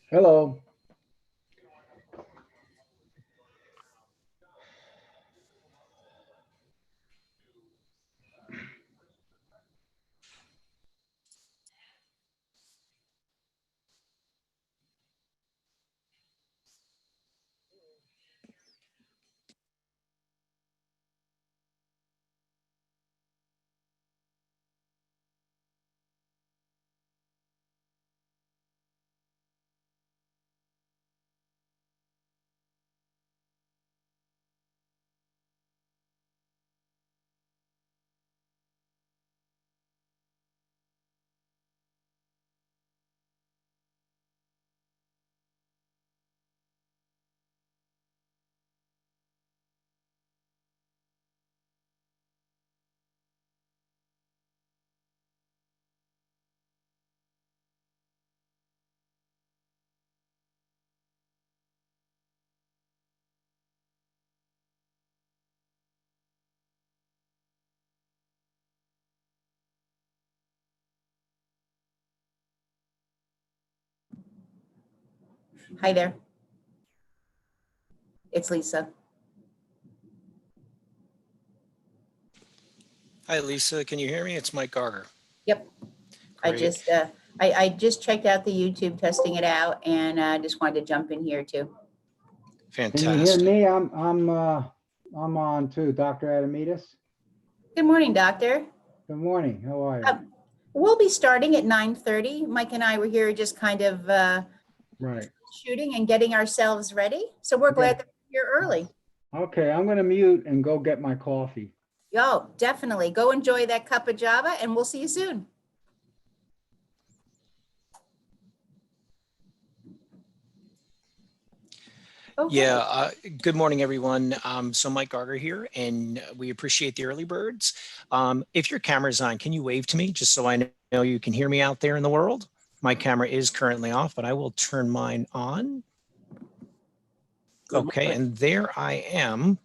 Hello. Hi there. It's Lisa. Hi, Lisa. Can you hear me? It's Mike Garger. Yep. Great. I just checked out the YouTube, testing it out, and I just wanted to jump in here too. Fantastic. Can you hear me? I'm on too. Dr. Adamides. Good morning, doctor. Good morning. How are you? We'll be starting at 9:30. Mike and I were here just kind of Right. shooting and getting ourselves ready. So we're glad that you're here early. Okay, I'm going to mute and go get my coffee. Yo, definitely. Go enjoy that cup of Java, and we'll see you soon. Okay. Yeah. Good morning, everyone. So Mike Garger here, and we appreciate the early birds. If your camera's on, can you wave to me just so I know you can hear me out there in the world? My camera is currently off, but I will turn mine on. Okay, and there I am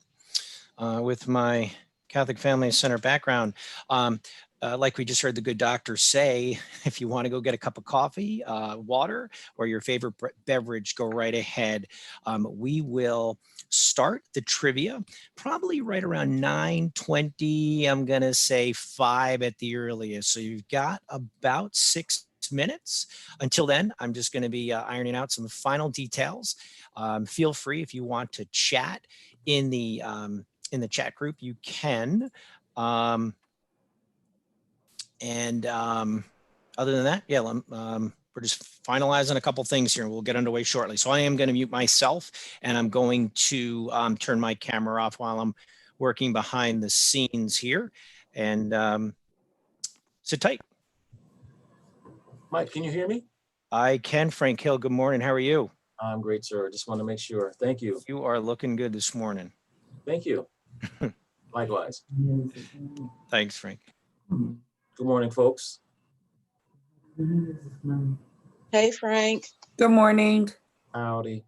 with my Catholic Family Center background. Like we just heard the good doctor say, if you want to go get a cup of coffee, water, or your favorite beverage, go right ahead. We will start the trivia probably right around 9:20. I'm going to say 5 at the earliest. So you've got about 6 minutes. Until then, I'm just going to be ironing out some final details. Feel free if you want to chat in the chat group, you can. Other than that, yeah, we're just finalizing a couple things here and we'll get underway shortly. So I am going to mute myself and I'm going to turn my camera off while I'm working behind the scenes here. And sit tight. Mike, can you hear me? I can, Frank Hill. Good morning. How are you? I'm great, sir. Just want to make sure. Thank you. You are looking good this morning. Thank you. Likewise. Thanks, Frank. Good morning, folks. Hey, Frank. Good morning. Howdy.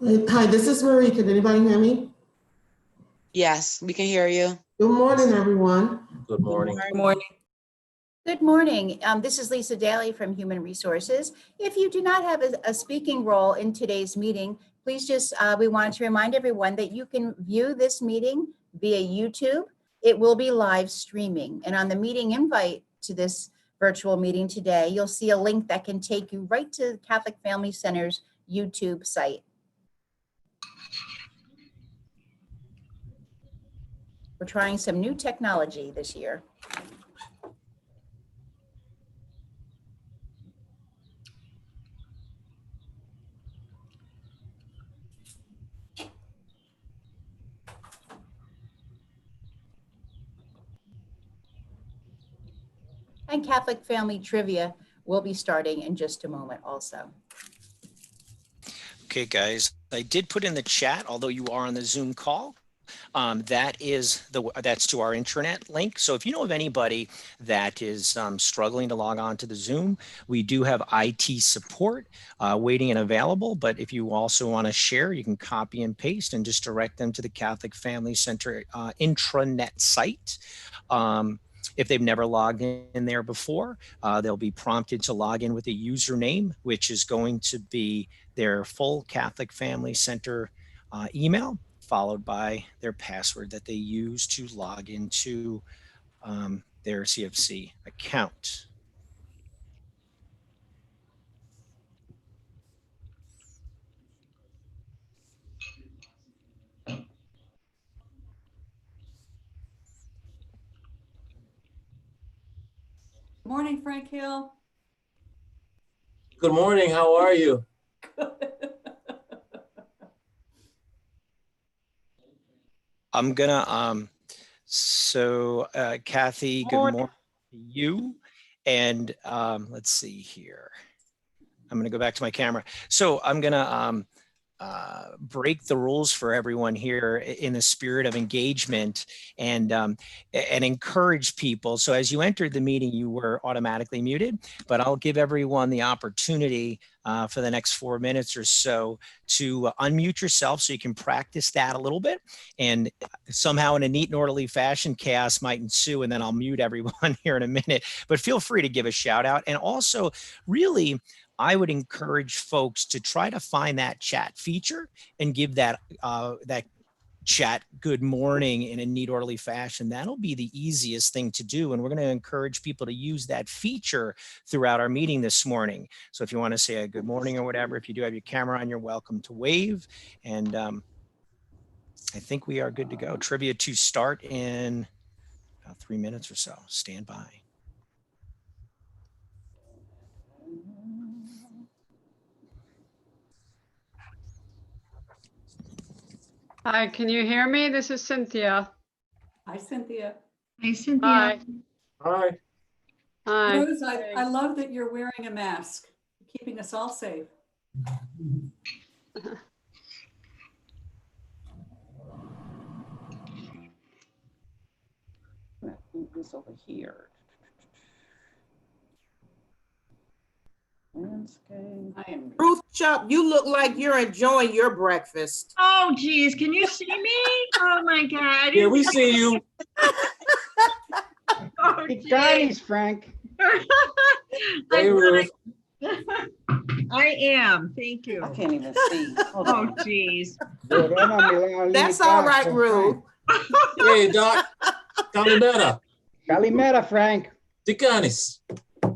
Hi, this is Marie. Can anybody hear me? Yes, we can hear you. Good morning, everyone. Good morning. Good morning. Good morning. This is Lisa Daly from Human Resources. If you do not have a speaking role in today's meeting, please just, we wanted to remind everyone that you can view this meeting via YouTube. It will be live streaming. And on the meeting invite to this virtual meeting today, you'll see a link that can take you right to the Catholic Family Center's YouTube site. We're trying some new technology this year. And Catholic Family Trivia will be starting in just a moment also. Okay, guys, I did put in the chat, although you are on the Zoom call. That's to our intranet link. So if you know of anybody that is struggling to log on to the Zoom, we do have IT support waiting and available. But if you also want to share, you can copy and paste and just direct them to the Catholic Family Center intranet site. If they've never logged in there before, they'll be prompted to log in with a username, which is going to be their full Catholic Family Center email, followed by their password that they use to log into their CFC account. Morning, Frank Hill. Good morning. How are you? I'm gonna Kathy, good morning to you. And let's see here. I'm gonna go back to my camera. So I'm gonna break the rules for everyone here in the spirit of engagement and encourage people. So as you entered the meeting, you were automatically muted, but I'll give everyone the opportunity for the next 4 minutes or so to unmute yourself so you can practice that a little bit. And somehow in a neat and orderly fashion, chaos might ensue, and then I'll mute everyone here in a minute. But feel free to give a shout out. And also, really, I would encourage folks to try to find that chat feature and give that chat good morning in a neat, orderly fashion. That'll be the easiest thing to do. And we're going to encourage people to use that feature throughout our meeting this morning. So if you want to say a good morning or whatever, if you do have your camera on, you're welcome to wave. And I think we are good to go. Trivia to start in about 3 minutes or so. Stand by. Hi, can you hear me? This is Cynthia. Hi, Cynthia. Hi, Cynthia. Hi. Hi. Hi. Rose, I love that you're wearing a mask, keeping us all safe. Move this over here. Landscape. I am. Ruth Chubb, you look like you're enjoying your breakfast. Oh, geez, can you see me? Oh my God. Yeah, we see you. Oh, Johnny's Frank. Hey, Ruth. I am, thank you. I can't even see. Hold Oh, on. geez. That's all right, Ruth. Hey, Doc. Calimera. Calimera, Frank. Ticanis.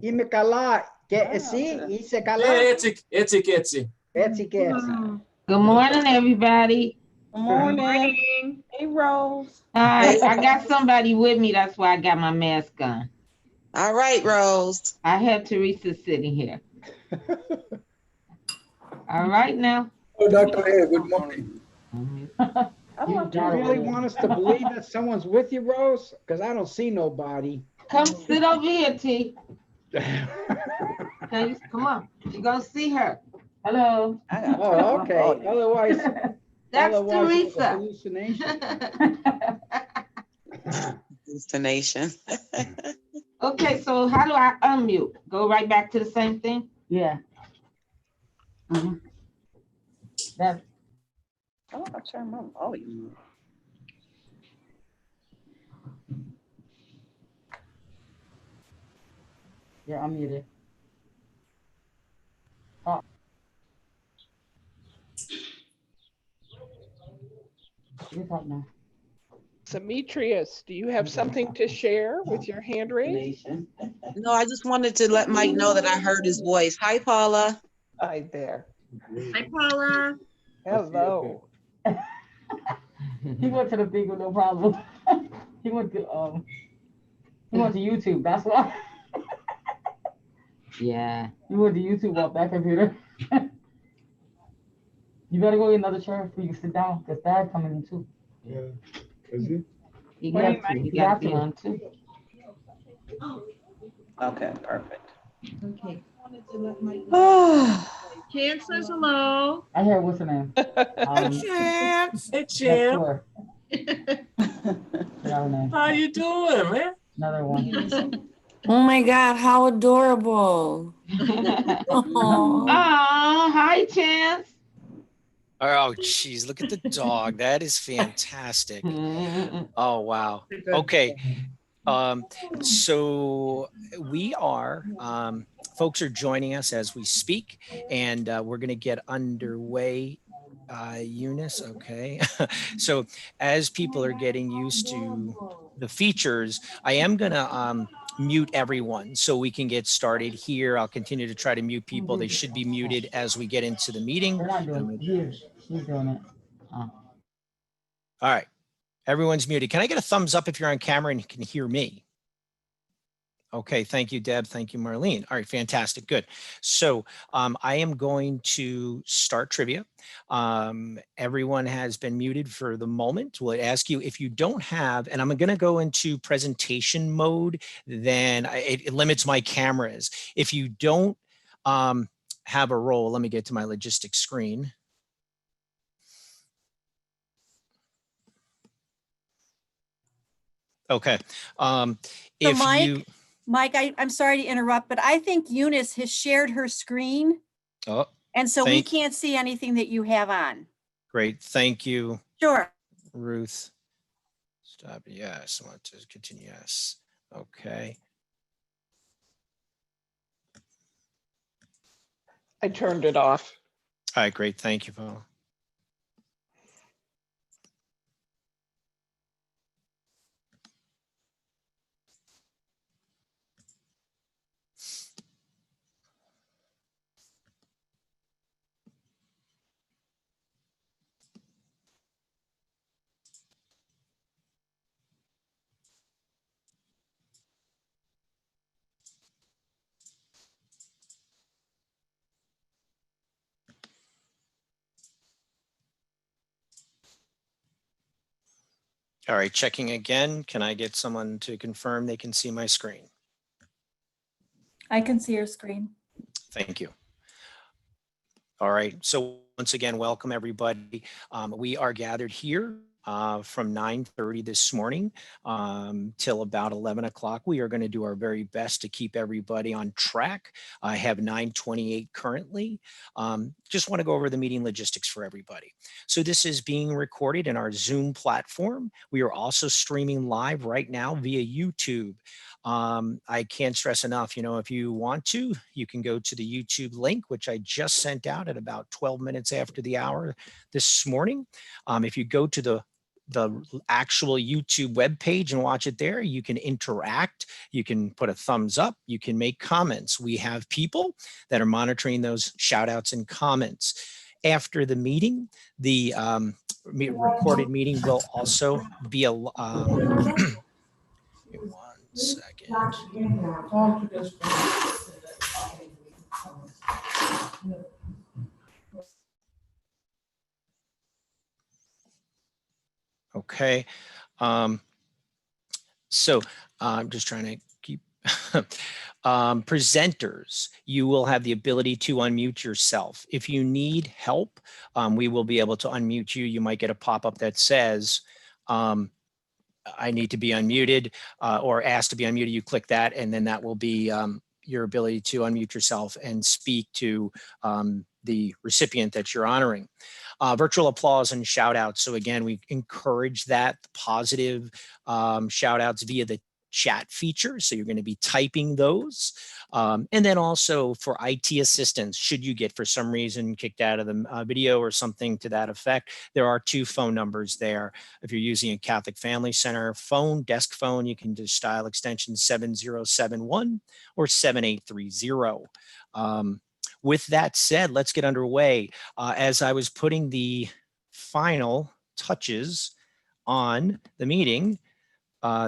Ime cala. Sí, hice cala. Etsy. Etsy que. Good morning, everybody. Good morning. Morning. Hey, Rose. Hi, I got somebody with me. That's why I got my mask on. All right, Rose. I have Teresa sitting here. All right now. Oh, Dr. A, good morning. Do you really want us to believe that someone's with you, Rose? Because I don't see nobody. Come sit over here, T. Okay, come on. You're going to see her. Hello. Oh, okay. Otherwise, That's it's a Teresa. hallucination. Destination. Okay, so how do I unmute? Go right back to the same thing? Yeah. That's Oh, I turn my volume. you're unmuted. Oh. You talk now. Demetrius, do you have something to share with your hand raised? No, I just wanted to let Mike know that I heard his voice. Hi, Paula. Hi there. Hi, Paula. Hello. He went to the big one, no problem. He went to YouTube, that's why. Yeah. He went to YouTube off that computer. You better go get another chair so you can sit down, because Dad coming in too. Yeah. Is he? He got to one too. Okay, perfect. Okay. Oh, Chance says hello. I heard what's her name? Chance. Hey, Champ. How you doing, man? Another one. Oh my God, how adorable. Oh, hi, Chance. Oh, geez, look at the dog. That is fantastic. Oh, wow. Okay. So we are, folks are joining us as we speak, and we're going to get underway. Eunice, okay. So as people are getting used to the features, I am going to mute everyone so we can get started here. I'll continue to try to mute people. They should be muted as we get into the meeting. We're not doing it. She's doing it. All right. Everyone's muted. Can I get a thumbs up if you're on camera and you can hear me? Okay, thank you, Deb. Thank you, Marlene. All right, fantastic, good. So I am going to start trivia. Everyone has been muted for the moment. We'll ask you if you don't have, and I'm gonna go into presentation mode, then it limits my cameras. If you don't have a role, let me get to my logistics screen. Okay. If you, Mike, I'm sorry to interrupt, but I think Eunice has shared her screen. oh, and so we can't see anything that you have on. Great, thank you. Sure. Ruth, stop, yes, I want to continue, yes, okay. I turned it off. All right, great, thank you, Paul. All right, checking again. Can I get someone to confirm they can see my screen? I can see your screen. Thank you. All right, so once again, welcome everybody. We are gathered here from 9:30 this morning till about 11 o'clock. We are going to do our very best to keep everybody on track. I have 9:28 currently. Just want to go over the meeting logistics for everybody. So this is being recorded in our Zoom platform. We are also streaming live right now via YouTube. I can't stress enough, if you want to, you can go to the YouTube link, which I just sent out at about 12 minutes after the hour this morning. If you go to the actual YouTube webpage and watch it there, you can interact, you can put a thumbs up, you can make comments. We have people that are monitoring those shout outs and comments. After the meeting, the recorded meeting will also be a Give me 1 second. Okay. So I'm just trying to keep presenters. You will have the ability to unmute yourself. If you need help, we will be able to unmute you. You might get a pop-up that says, I need to be unmuted or asked to be unmuted. You click that, and then that will be your ability to unmute yourself and speak to the recipient that you're honoring. Virtual applause and shout outs. So again, we encourage that positive shout outs via the chat feature. So you're going to be typing those. And then also for IT assistance, should you get for some reason kicked out of the video or something to that effect, there are 2 phone numbers there. If you're using a Catholic Family Center phone, desk phone, you can just dial extension 7071 or 7830. With that said, let's get underway. As I was putting the final touches on the meeting,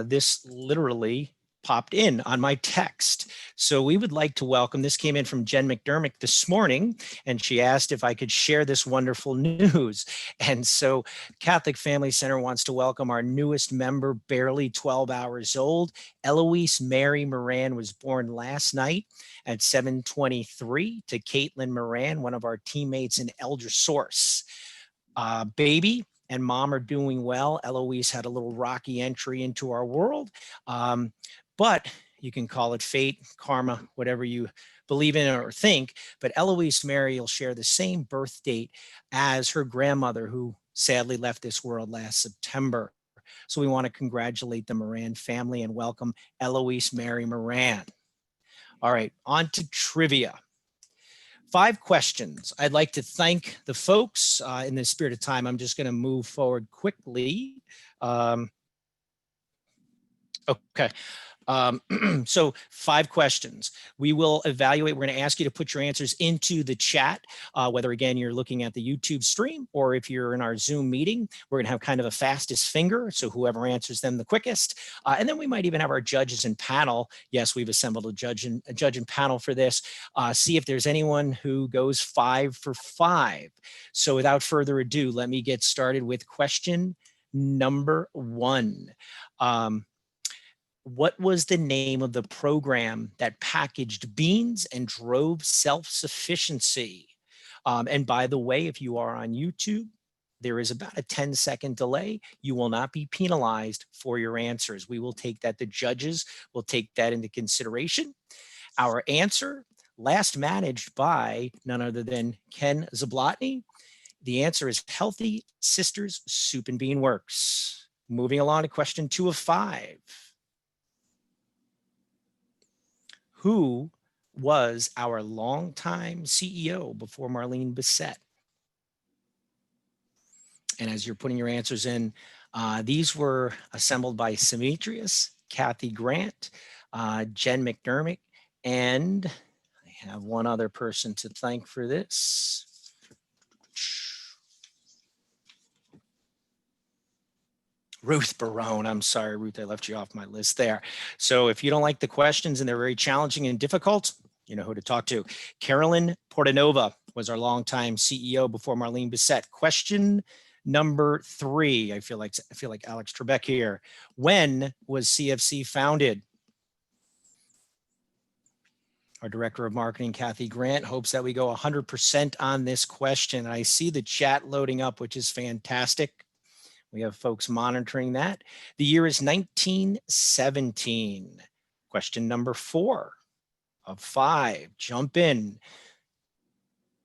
this literally popped in on my text. So we would like to welcome, this came in from Jen McDermott this morning, and she asked if I could share this wonderful news. And so Catholic Family Center wants to welcome our newest member, barely 12 hours old. Eloise Mary Moran was born last night at 7:23 to Caitlin Moran, one of our teammates in Elder Source. Baby and mom are doing well. Eloise had a little rocky entry into our world, but you can call it fate, karma, whatever you believe in or think. But Eloise Mary will share the same birth date as her grandmother, who sadly left this world last September. So we want to congratulate the Moran family and welcome Eloise Mary Moran. All right, on to trivia. 5 questions. I'd like to thank the folks. In the spirit of time, I'm just going to move forward quickly. Okay. So 5 questions. We will evaluate. We're going to ask you to put your answers into the chat, whether again you're looking at the YouTube stream or if you're in our Zoom meeting. We're going to have kind of a fastest finger, so whoever answers them the quickest. And then we might even have our judges and panel. Yes, we've assembled a judge and panel for this. See if there's anyone who goes 5 for 5. So without further ado, let me get started with question number 1. What was the name of the program that packaged beans and drove self-sufficiency? And by the way, if you are on YouTube, there is about a 10-second delay. You will not be penalized for your answers. We will take that, the judges will take that into consideration. Our answer, last managed by none other than Ken Zablotny. The answer is Healthy Sisters Soup and Bean Works. Moving along to question 2 of 5. Who was our longtime CEO before Marlene Bissett? And as you're putting your answers in, these were assembled by Demetrius, Kathy Grant, Jen McDermott, and I have one other person to thank for this. Ruth Barone. I'm sorry, Ruth, I left you off my list there. So if you don't like the questions and they're very challenging and difficult, you know who to talk to. Carolyn Portanova was our longtime CEO before Marlene Bissett. Question number 3. I feel like Alex Trebek here. When was CFC founded? Our Director of Marketing, Kathy Grant, hopes that we go 100% on this question. I see the chat loading up, which is fantastic. We have folks monitoring that. The year is 1917. Question number 4 of 5. Jump in.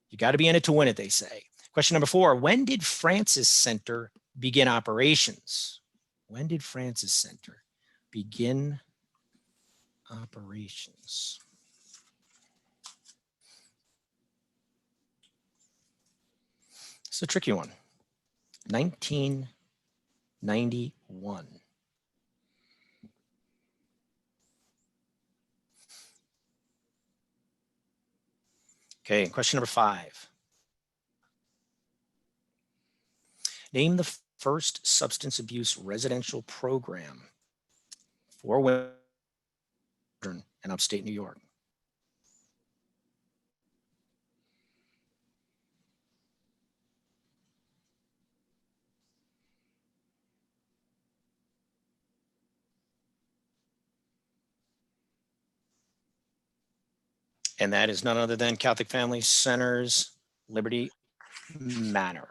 You got to be in it to win it, they say. Question number 4. When did Francis Center begin operations? When did Francis Center begin operations? It's a tricky one. 1991. Okay, question number 5. Name the first substance abuse residential program for women in upstate New York. And that is none other than Catholic Family Center's Liberty Manor.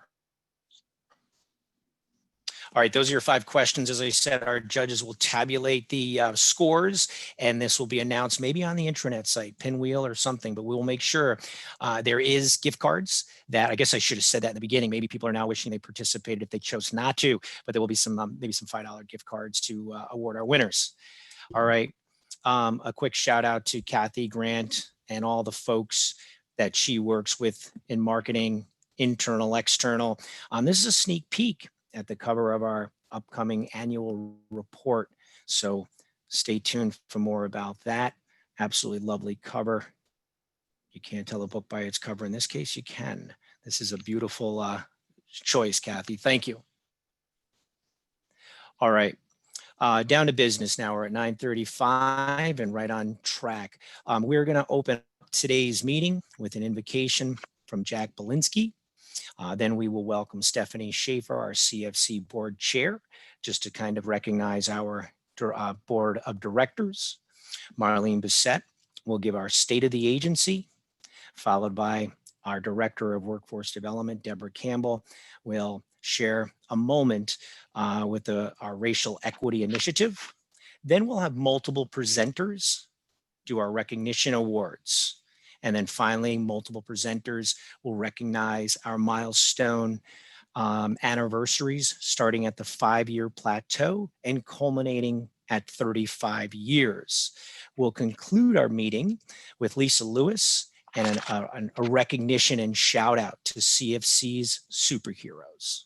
All right, those are your 5 questions. As I said, our judges will tabulate the scores, and this will be announced maybe on the intranet site, Pinwheel or something, but we will make sure there is gift cards that, I guess I should have said that in the beginning. Maybe people are now wishing they participated if they chose not to, but there will be some maybe some $5 gift cards to award our winners. All right, a quick shout out to Kathy Grant and all the folks that she works with in marketing, internal, external. This is a sneak peek at the cover of our upcoming annual report. So stay tuned for more about that. Absolutely lovely cover. You can't tell a book by its cover. In this case, you can. This is a beautiful choice, Kathy. Thank you. All right. Down to business now. We're at 9:35 and right on track. We're going to open up today's meeting with an invocation from Jack Belinsky. Then we will welcome Stephanie Schaefer, our CFC board chair, just to kind of recognize our board of directors. Marlene Bissett will give our state of the agency, followed by our director of workforce development, Deborah Campbell, will share a moment with our racial equity initiative. Then we'll have multiple presenters do our recognition awards. And then finally, multiple presenters will recognize our milestone anniversaries starting at the 5-year plateau and culminating at 35 years. We'll conclude our meeting with Lisa Lewis and a recognition and shout out to CFC's superheroes.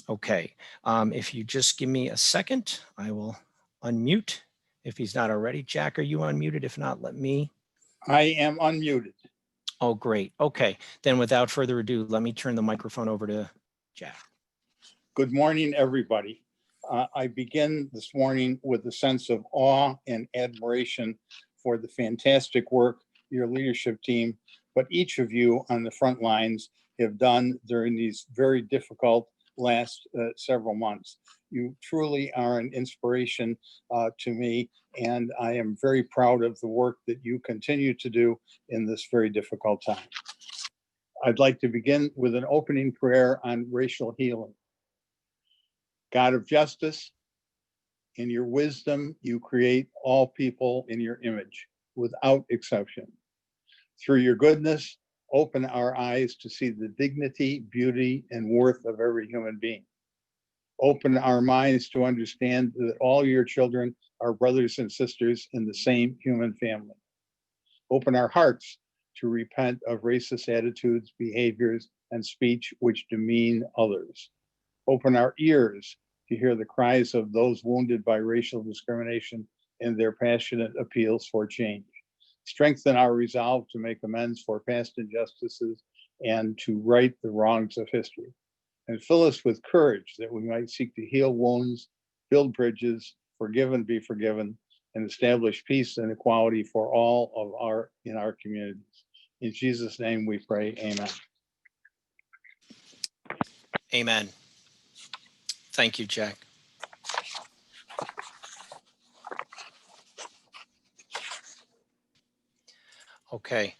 Okay, if you just give me a second, I will unmute if he's not already. Jack, are you unmuted? If not, let me. I am unmuted. Oh, great. Okay, then without further ado, let me turn the microphone over to Jack. Good morning, everybody. I begin this morning with a sense of awe and admiration for the fantastic work your leadership team, but each of you on the front lines have done during these very difficult last several months. You truly are an inspiration to me, and I am very proud of the work that you continue to do in this very difficult time. I'd like to begin with an opening prayer on racial healing. God of justice, in your wisdom, you create all people in your image without exception. Through your goodness, open our eyes to see the dignity, beauty, and worth of every human being. Open our minds to understand that all your children are brothers and sisters in the same human family. Open our hearts to repent of racist attitudes, behaviors, and speech which demean others. Open our ears to hear the cries of those wounded by racial discrimination and their passionate appeals for change. Strengthen our resolve to make amends for past injustices and to right the wrongs of history. And fill us with courage that we might seek to heal wounds, build bridges, forgive and be forgiven, and establish peace and equality for all of in our communities. In Jesus' name we pray, amen. Amen. Thank you, Jack. Okay,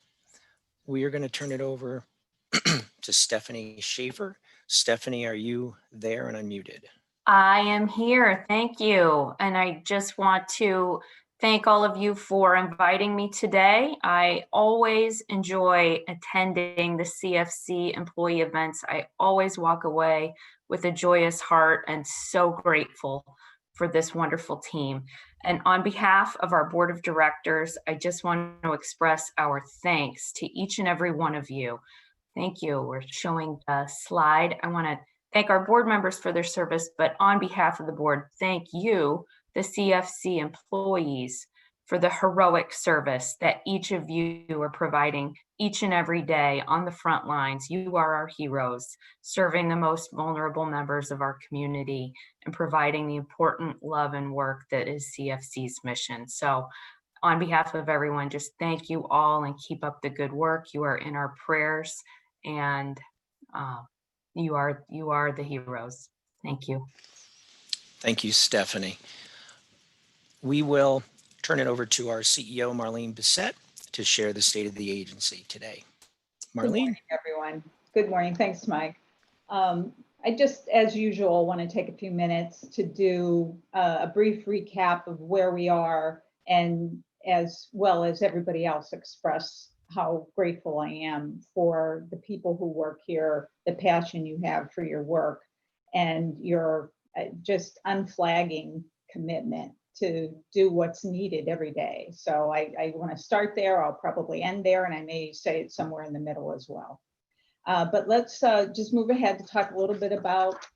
we are going to turn it over to Stephanie Schaefer. Stephanie, are you there and unmuted? I am here. Thank you. And I just want to thank all of you for inviting me today. I always enjoy attending the CFC employee events. I always walk away with a joyous heart and so grateful for this wonderful team. And on behalf of our board of directors, I just want to express our thanks to each and every one of you. Thank you. We're showing a slide. I want to thank our board members for their service, but on behalf of the board, thank you, the CFC employees, for the heroic service that each of you are providing each and every day on the front lines. You are our heroes, serving the most vulnerable members of our community and providing the important love and work that is CFC's mission. So on behalf of everyone, just thank you all and keep up the good work. You are in our prayers, and you are the heroes. Thank you. Thank you, Stephanie. We will turn it over to our CEO, Marlene Bissett, to share the state of the agency today. Marlene? Good morning, everyone. Good morning. Thanks, Mike. I just, as usual, want to take a few minutes to do a brief recap of where we are, and as well as everybody else express how grateful I am for the people who work here, the passion you have for your work, and your just unflagging commitment to do what's needed every day. So I want to start there. I'll probably end there, and I may say it somewhere in the middle as well. But let's just move ahead to talk a little bit about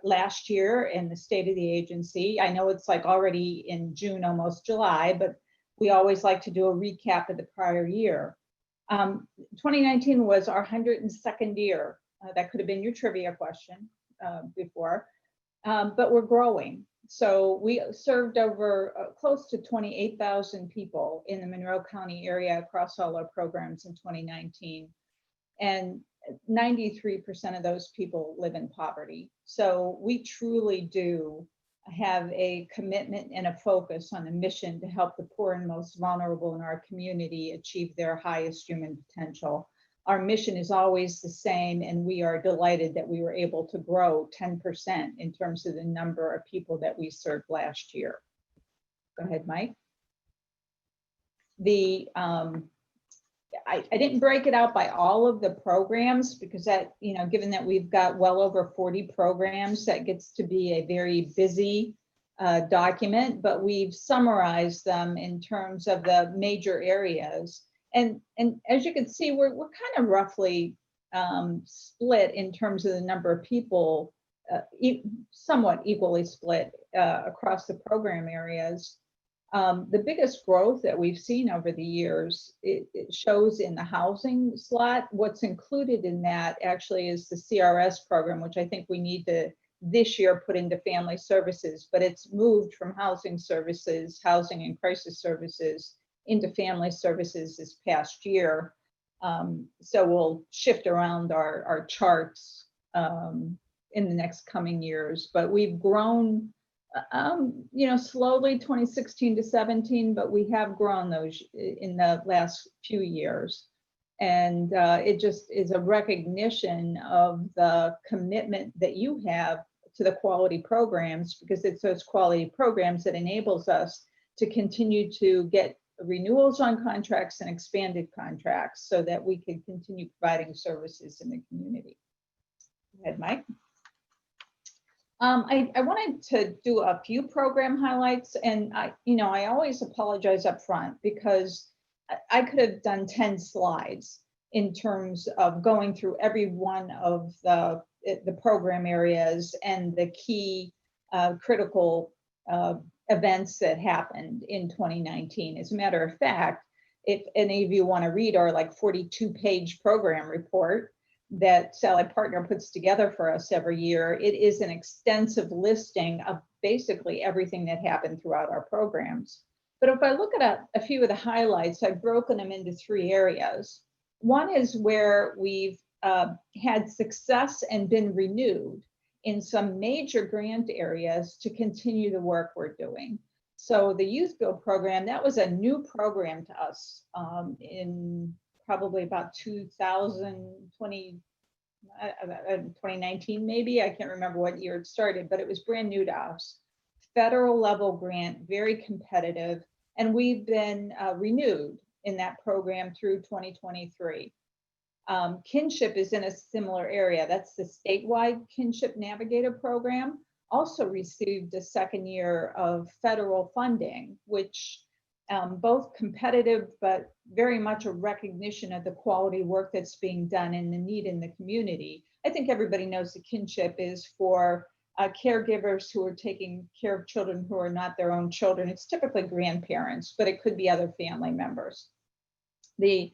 last year and the state of the agency. I know it's like already in June, almost July, but we always like to do a recap of the prior year. 2019 was our 102nd year. That could have been your trivia question before, but we're growing. So we served over close to 28,000 people in the Monroe County area across all our programs in 2019. And 93% of those people live in poverty. So we truly do have a commitment and a focus on a mission to help the poor and most vulnerable in our community achieve their highest human potential. Our mission is always the same, and we are delighted that we were able to grow 10% in terms of the number of people that we served last year. Go ahead, Mike. The I didn't break it out by all of the programs because that, given that we've got well over 40 programs, that gets to be a very busy document, but we've summarized them in terms of the major areas. And as you can see, we're kind of roughly split in terms of the number of people, somewhat equally split across the program areas. The biggest growth that we've seen over the years, it shows in the housing slot. What's included in that actually is the CRS program, which I think we need to this year put into family services, but it's moved from housing services, housing and crisis services into family services this past year. So we'll shift around our charts in the next coming years, but we've grown slowly 2016 to 17, but we have grown those in the last few years. And it just is a recognition of the commitment that you have to the quality programs, because it's those quality programs that enables us to continue to get renewals on contracts and expanded contracts so that we can continue providing services in the community. Go ahead, Mike. I wanted to do a few program highlights, and I always apologize up front because I could have done 10 slides in terms of going through every one of the program areas and the key critical events that happened in 2019. As a matter of fact, if any of you want to read our 42-page program report that Sally Partner puts together for us every year, it is an extensive listing of basically everything that happened throughout our programs. But if I look at a few of the highlights, I've broken them into 3 areas. One is where we've had success and been renewed in some major grant areas to continue the work we're doing. So the Youth Build program, that was a new program to us in probably about 2019 maybe. I can't remember what year it started, but it was brand new to us. Federal level grant, very competitive, and we've been renewed in that program through 2023. Kinship is in a similar area. That's the statewide Kinship Navigator program. Also received a second year of federal funding, which both competitive, but very much a recognition of the quality work that's being done and the need in the community. I think everybody knows the Kinship is for caregivers who are taking care of children who are not their own children. It's typically grandparents, but it could be other family members. The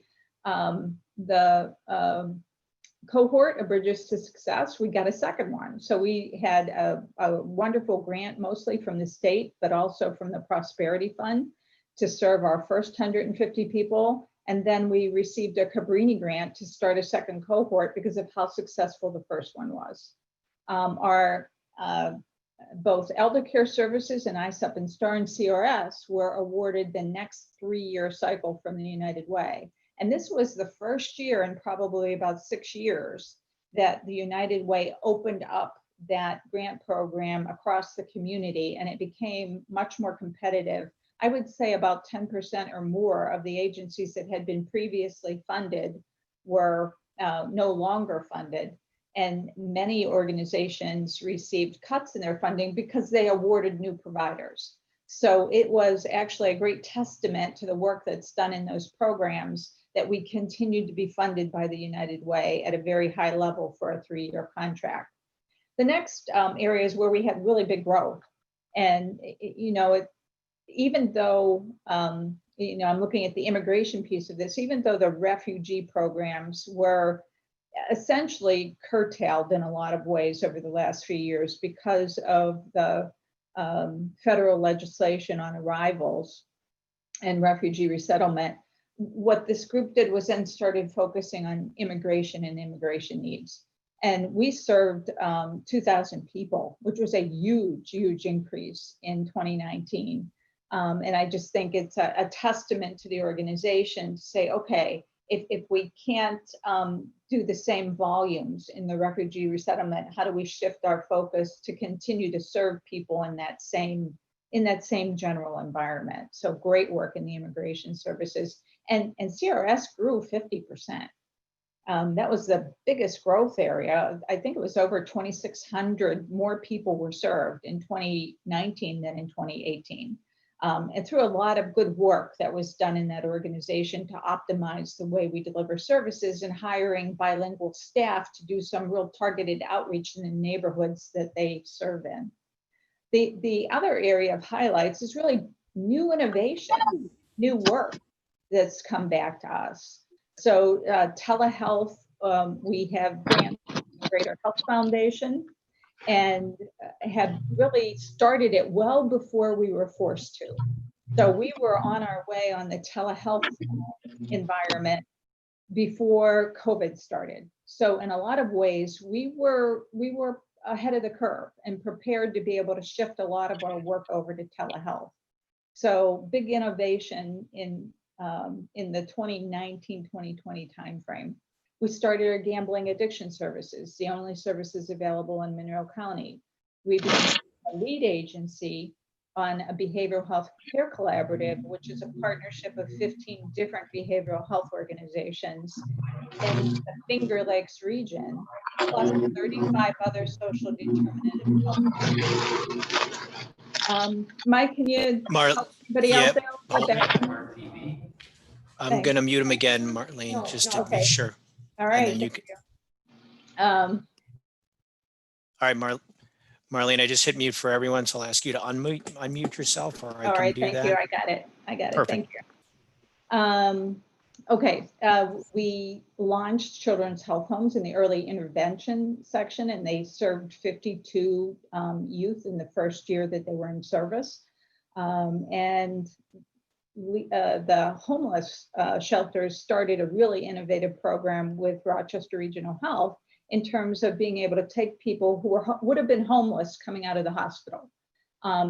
cohort of Bridges to Success, we got a second one. So we had a wonderful grant, mostly from the state, but also from the Prosperity Fund to serve our first 150 people. And then we received a Cabrini grant to start a second cohort because of how successful the first one was. Our both Elder Care Services and ISUP and STAR and CRS were awarded the next 3-year cycle from the United Way. And this was the first year in probably about 6 years that the United Way opened up that grant program across the community, and it became much more competitive. I would say about 10% or more of the agencies that had been previously funded were no longer funded. And many organizations received cuts in their funding because they awarded new providers. So it was actually a great testament to the work that's done in those programs that we continued to be funded by the United Way at a very high level for a 3-year contract. The next area is where we had really big growth. And, even though, I'm looking at the immigration piece of this, even though the refugee programs were essentially curtailed in a lot of ways over the last few years because of the federal legislation on arrivals and refugee resettlement, what this group did was then started focusing on immigration and immigration needs. And we served 2,000 people, which was a huge, huge increase in 2019. And I just think it's a testament to the organization to say, okay, if we can't do the same volumes in the refugee resettlement, how do we shift our focus to continue to serve people in in that same general environment. So great work in the immigration services, and CRS grew 50%. That was the biggest growth area. I think it was over 2,600 more people were served in 2019 than in 2018. And through a lot of good work that was done in that organization to optimize the way we deliver services and hiring bilingual staff to do some real targeted outreach in the neighborhoods that they serve in. The other area of highlights is really new innovation, new work that's come back to us. So telehealth, we have grants from the Greater Health Foundation and have really started it well before we were forced to. So we were on our way on the telehealth environment before COVID started. So in a lot of ways, we were ahead of the curve and prepared to be able to shift a lot of our work over to telehealth. So big innovation in the 2019-2020 timeframe. We started our gambling addiction services, the only services available in Monroe County. We became a lead agency on a behavioral health care collaborative, which is a partnership of 15 different behavioral health organizations in the Finger Lakes region, plus 35 other social determinative health. Mike, can you help anybody else out? I'm going to mute him again, Marlene, just to be sure. All right. And then you can, all right, Marlene, I just hit mute for everyone, so I'll ask you to unmute yourself, or I can do that. Thank you. I got it. Perfect. Thank you. Okay, we launched children's health homes in the early intervention section, and they served 52 youth in the first year that they were in service. And the homeless shelters started a really innovative program with Rochester Regional Health in terms of being able to take people who would have been homeless coming out of the hospital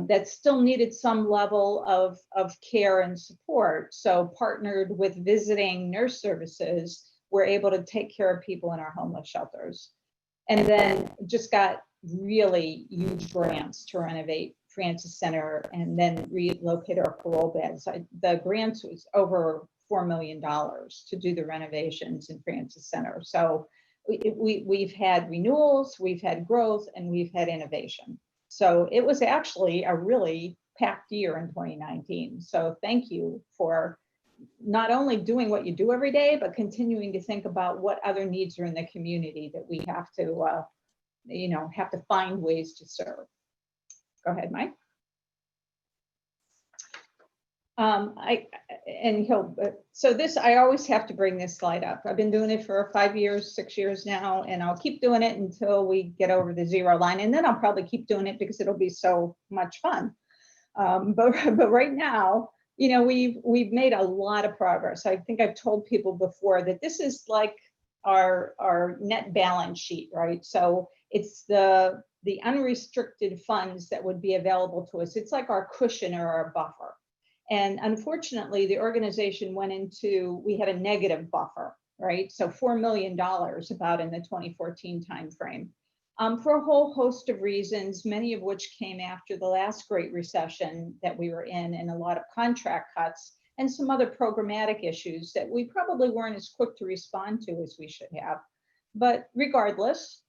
that still needed some level of care and support. So partnered with visiting nurse services, we're able to take care of people in our homeless shelters. And then just got really huge grants to renovate Francis Center and then relocate our parole beds. The grants was over $4 million to do the renovations in Francis Center. So we've had renewals, we've had growth, and we've had innovation. So it was actually a really packed year in 2019. So thank you for not only doing what you do every day, but continuing to think about what other needs are in the community that we have to find ways to serve. Go ahead, Mike. So this, I always have to bring this slide up. I've been doing it for 5 years, 6 years now, and I'll keep doing it until we get over the zero line. And then I'll probably keep doing it because it'll be so much fun. But right now, we've made a lot of progress. I think I've told people before that this is like our net balance sheet, right? So it's the unrestricted funds that would be available to us. It's like our cushion or our buffer. And unfortunately, the organization we had a negative buffer, right? So $4 million about in the 2014 timeframe for a whole host of reasons, many of which came after the last Great Recession that we were in, and a lot of contract cuts and some other programmatic issues that we probably weren't as quick to respond to as we should have. But regardless,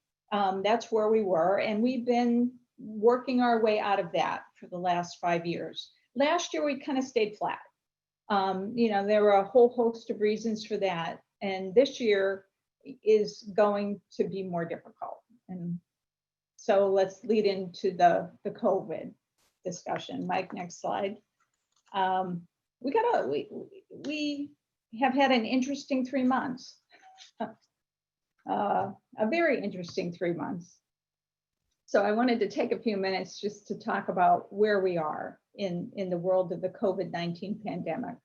that's where we were, and we've been working our way out of that for the last 5 years. Last year, we kind of stayed flat. There were a whole host of reasons for that. And this year is going to be more difficult. And so let's lead into the COVID discussion. Mike, next slide. We have had an interesting 3 months, a very interesting 3 months. So I wanted to take a few minutes just to talk about where we are in the world of the COVID-19 pandemic.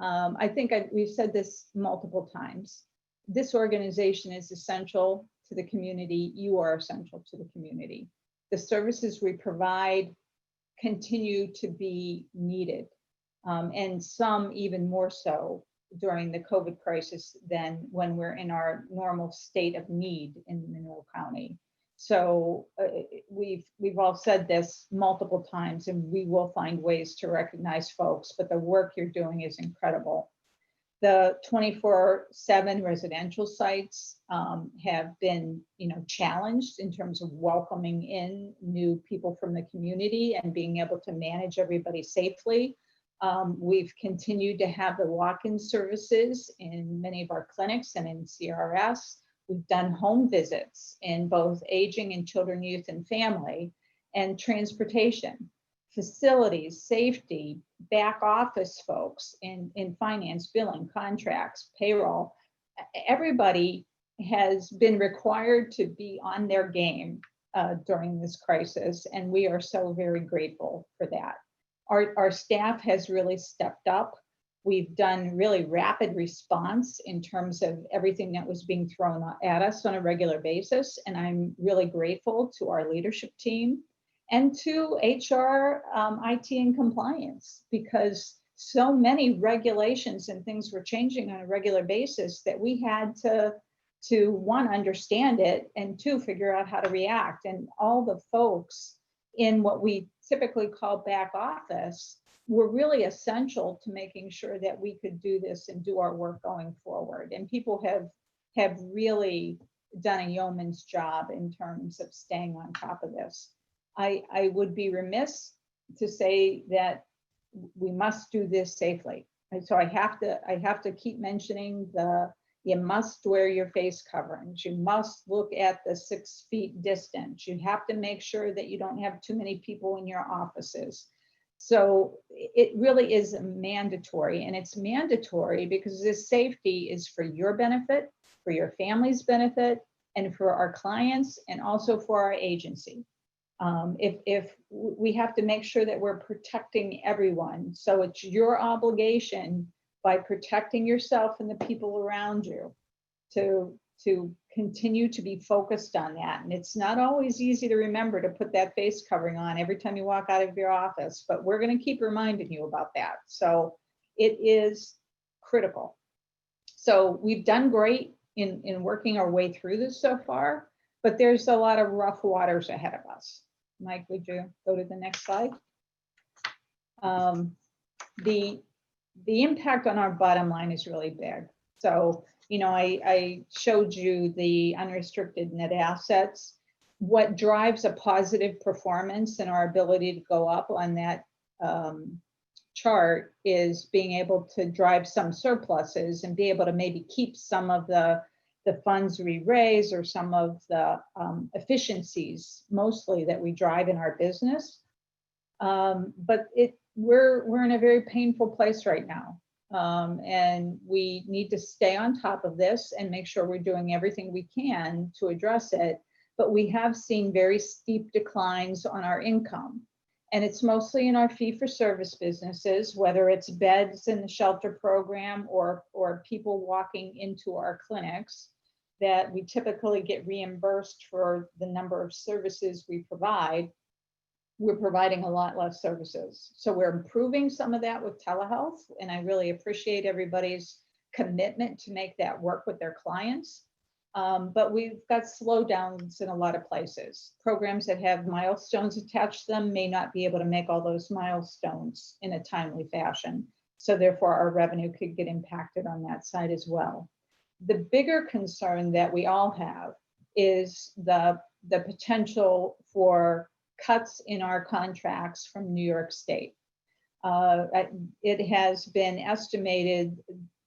I think we've said this multiple times. This organization is essential to the community. You are essential to the community. The services we provide continue to be needed, and some even more so during the COVID crisis than when we're in our normal state of need in Monroe County. So we've all said this multiple times, and we will find ways to recognize folks, but the work you're doing is incredible. The 24/7 residential sites have been, challenged in terms of welcoming in new people from the community and being able to manage everybody safely. We've continued to have the walk-in services in many of our clinics and in CRS. We've done home visits in both aging and children, youth, and family, and transportation, facilities, safety, back office folks in finance, billing, contracts, payroll. Everybody has been required to be on their game during this crisis, and we are so very grateful for that. Our staff has really stepped up. We've done really rapid response in terms of everything that was being thrown at us on a regular basis, and I'm really grateful to our leadership team and to HR, IT, and compliance, because so many regulations and things were changing on a regular basis that we had to one, understand it, and two, figure out how to react. And all the folks in what we typically call back office were really essential to making sure that we could do this and do our work going forward. And people have really done a yeoman's job in terms of staying on top of this. I would be remiss to say that we must do this safely. And so I have to keep mentioning you must wear your face coverings. You must look at the 6 feet distance. You have to make sure that you don't have too many people in your offices. So it really is mandatory, and it's mandatory because this safety is for your benefit, for your family's benefit, and for our clients, and also for our agency. If we have to make sure that we're protecting everyone. So it's your obligation, by protecting yourself and the people around you, to continue to be focused on that. And it's not always easy to remember to put that face covering on every time you walk out of your office, but we're going to keep reminding you about that. So it is critical. So we've done great in working our way through this so far, but there's a lot of rough waters ahead of us. Mike, would you go to the next slide? The impact on our bottom line is really big. So, I showed you the unrestricted net assets. What drives a positive performance and our ability to go up on that chart is being able to drive some surpluses and be able to maybe keep some of the funds we raise, or some of the efficiencies mostly that we drive in our business. But we're in a very painful place right now. And we need to stay on top of this and make sure we're doing everything we can to address it. But we have seen very steep declines on our income. And it's mostly in our fee-for-service businesses, whether it's beds in the shelter program or people walking into our clinics, that we typically get reimbursed for the number of services we provide. We're providing a lot less services. So we're improving some of that with telehealth, and I really appreciate everybody's commitment to make that work with their clients. But we've got slowdowns in a lot of places. Programs that have milestones attached to them may not be able to make all those milestones in a timely fashion. So therefore our revenue could get impacted on that side as well. The bigger concern that we all have is the potential for cuts in our contracts from New York State. It has been estimated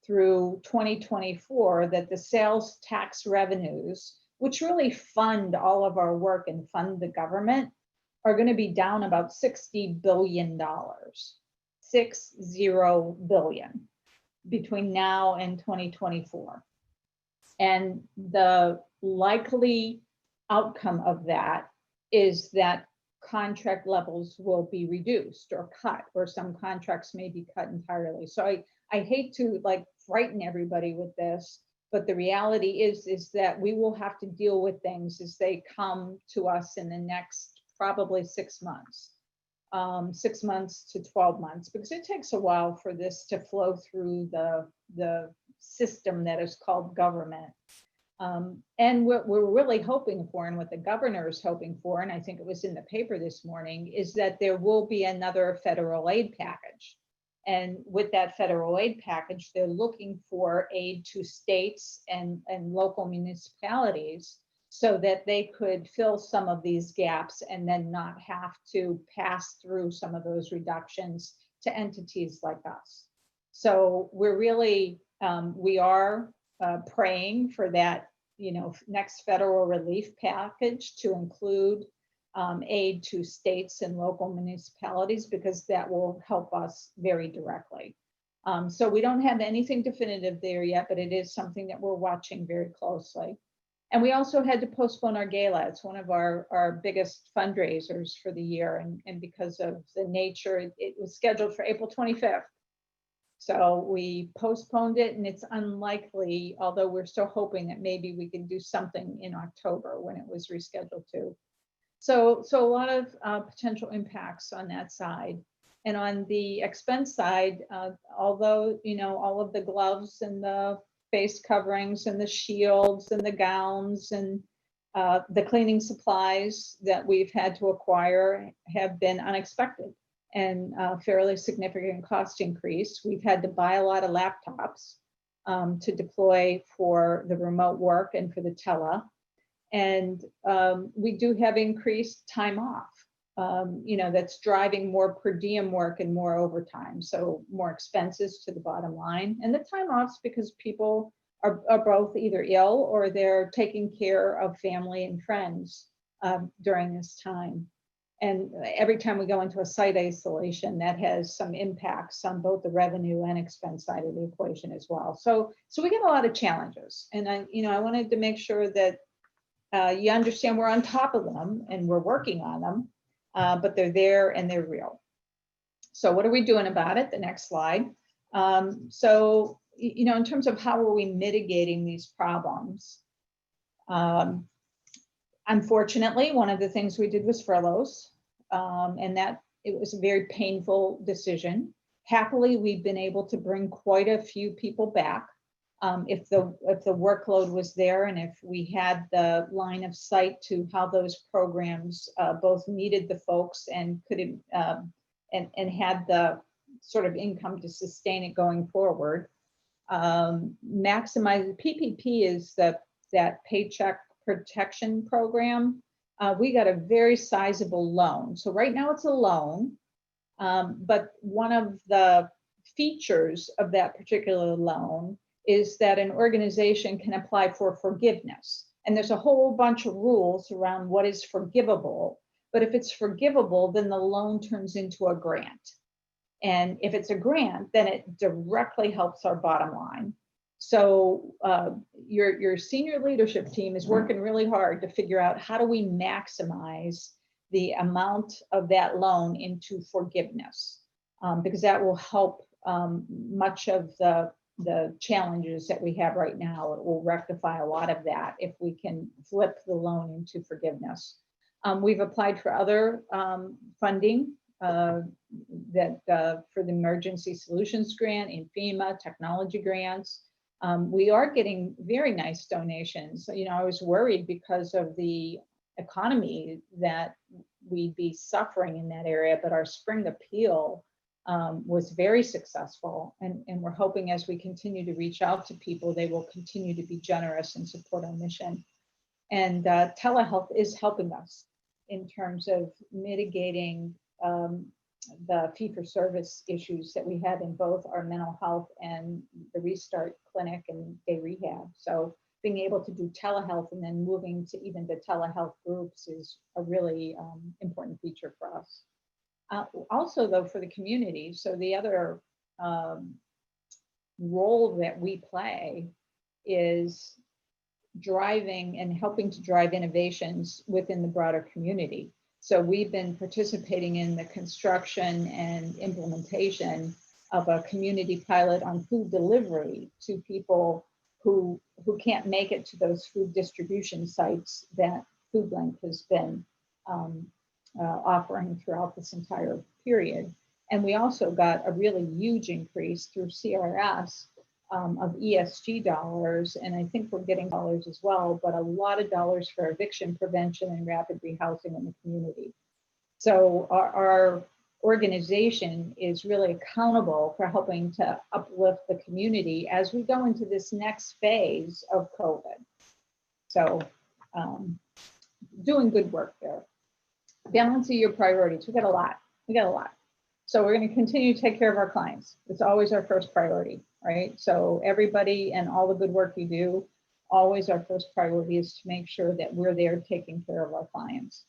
through 2024 that the sales tax revenues, which really fund all of our work and fund the government, are going to be down about $60 billion, 60 billion, between now and 2024. And the likely outcome of that is that contract levels will be reduced or cut, or some contracts may be cut entirely. So I hate to frighten everybody with this, but the reality is that we will have to deal with things as they come to us in the next probably 6 months, 6 months to 12 months, because it takes a while for this to flow through the system that is called government. And what we're really hoping for, and what the governor is hoping for, and I think it was in the paper this morning, is that there will be another federal aid package. And with that federal aid package, they're looking for aid to states and local municipalities so that they could fill some of these gaps and then not have to pass through some of those reductions to entities like us. So we're really, we are praying for that, next federal relief package to include aid to states and local municipalities, because that will help us very directly. So we don't have anything definitive there yet, but it is something that we're watching very closely. And we also had to postpone our gala. It's one of our biggest fundraisers for the year. And because of the nature, it was scheduled for April 25th. So we postponed it, and it's unlikely, although we're still hoping that maybe we can do something in October when it was rescheduled to. So a lot of potential impacts on that side. And on the expense side, although, all of the gloves and the face coverings and the shields and the gowns and the cleaning supplies that we've had to acquire have been unexpected and fairly significant cost increase. We've had to buy a lot of laptops to deploy for the remote work and for the tele. And we do have increased time off, that's driving more per diem work and more overtime. So more expenses to the bottom line. And the time offs because people are both either ill or they're taking care of family and friends during this time. And every time we go into a site isolation, that has some impacts on both the revenue and expense side of the equation as well. So we get a lot of challenges. And I wanted to make sure that you understand we're on top of them and we're working on them, but they're there and they're real. So what are we doing about it? The next slide. So, in terms of how are we mitigating these problems? Unfortunately, one of the things we did was furloughs, and that it was a very painful decision. Happily, we've been able to bring quite a few people back. If the workload was there, and if we had the line of sight to how those programs both needed the folks and could and had the sort of income to sustain it going forward. Maximize PPP is that Paycheck Protection Program. We got a very sizable loan. So right now it's a loan, but one of the features of that particular loan is that an organization can apply for forgiveness. And there's a whole bunch of rules around what is forgivable. But if it's forgivable, then the loan turns into a grant. And if it's a grant, then it directly helps our bottom line. So your senior leadership team is working really hard to figure out how do we maximize the amount of that loan into forgiveness, because that will help much of the challenges that we have right now. It will rectify a lot of that if we can flip the loan into forgiveness. We've applied for other funding for the Emergency Solutions Grant, in FEMA, technology grants. We are getting very nice donations. I was worried because of the economy that we'd be suffering in that area, but our spring appeal was very successful. And we're hoping as we continue to reach out to people, they will continue to be generous and support our mission. And telehealth is helping us in terms of mitigating the fee-for-service issues that we had in both our mental health and the Restart Clinic and day rehab. So being able to do telehealth and then moving to even the telehealth groups is a really important feature for us. Also, though, for the community, so the other role that we play is driving and helping to drive innovations within the broader community. So we've been participating in the construction and implementation of a community pilot on food delivery to people who can't make it to those food distribution sites that FoodLink has been offering throughout this entire period. And we also got a really huge increase through CRS of ESG dollars, and I think we're getting dollars as well, but a lot of dollars for eviction prevention and rapid rehousing in the community. So our organization is really accountable for helping to uplift the community as we go into this next phase of COVID. So doing good work there. Balancing your priorities. We got a lot. So we're going to continue to take care of our clients. It's always our first priority, right? So everybody and all the good work you do, always our first priority is to make sure that we're there taking care of our clients.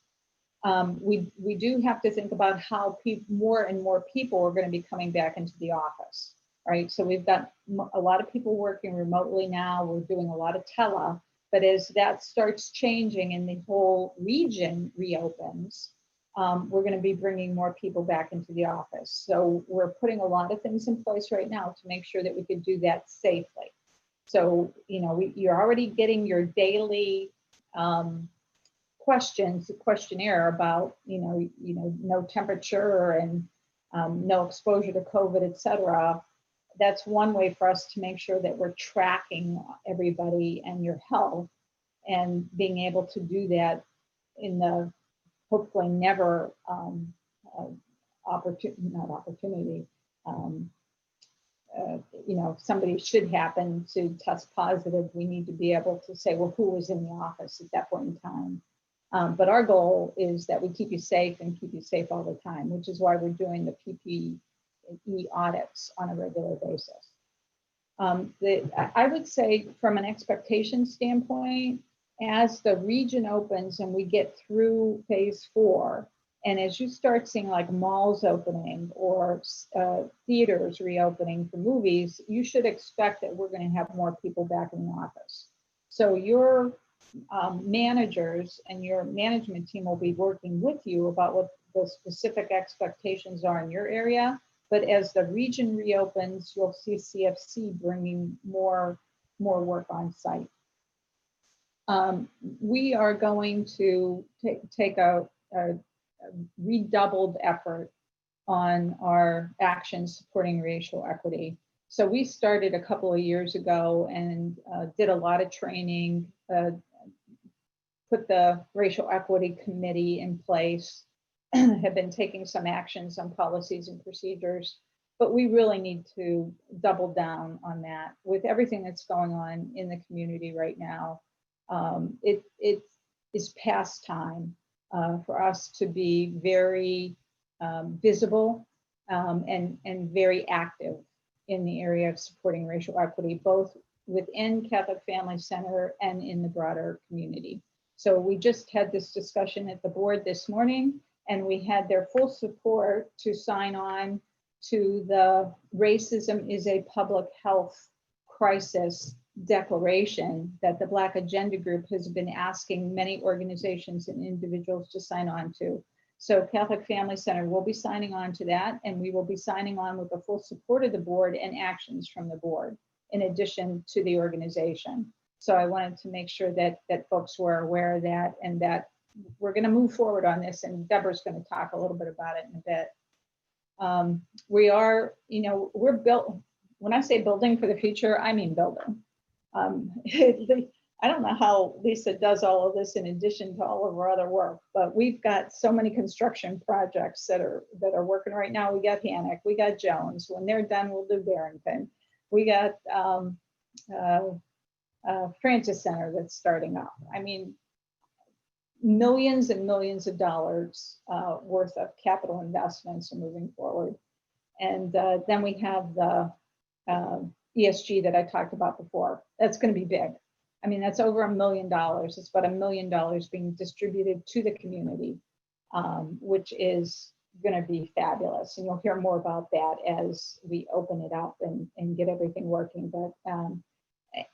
We do have to think about how more and more people are going to be coming back into the office, right? So we've got a lot of people working remotely now. We're doing a lot of tele, but as that starts changing and the whole region reopens, we're going to be bringing more people back into the office. So we're putting a lot of things in place right now to make sure that we could do that safely. So, you're already getting your daily questionnaire about, no temperature and no exposure to COVID, et cetera. That's one way for us to make sure that we're tracking everybody and your health, and being able to do that in the hopefully never if somebody should happen to test positive, we need to be able to say, well, who was in the office at that point in time? But our goal is that we keep you safe and keep you safe all the time, which is why we're doing the PPE audits on a regular basis. I would say from an expectation standpoint, as the region opens and we get through phase 4, and as you start seeing like malls opening or theaters reopening for movies, you should expect that we're going to have more people back in the office. So your managers and your management team will be working with you about what the specific expectations are in your area. But as the region reopens, you'll see CFC bringing more work on site. We are going to take a redoubled effort on our actions supporting racial equity. So we started a couple of years ago and did a lot of training, put the racial equity committee in place, have been taking some actions on policies and procedures, but we really need to double down on that. With everything that's going on in the community right now, it is past time for us to be very visible and very active in the area of supporting racial equity, both within Catholic Family Center and in the broader community. So we just had this discussion at the board this morning, and we had their full support to sign on to the Racism is a Public Health Crisis declaration that the Black Agenda Group has been asking many organizations and individuals to sign on to. So Catholic Family Center will be signing on to that, and we will be signing on with the full support of the board and actions from the board, in addition to the organization. So I wanted to make sure that folks were aware of that, and that we're going to move forward on this, and Deborah's going to talk a little bit about it in a bit. We are, we're built, when I say building for the future, I mean building. I don't know how Lisa does all of this in addition to all of our other work, but we've got so many construction projects that are working right now. We got Hannock, we got Jones. When they're done, we'll do Barrington. We got Francis Center that's starting up. I mean, millions and millions of dollars worth of capital investments are moving forward. And then we have the ESG that I talked about before. That's going to be big. I mean, that's over $1 million. It's about $1 million being distributed to the community, which is going to be fabulous. And you'll hear more about that as we open it up and get everything working. But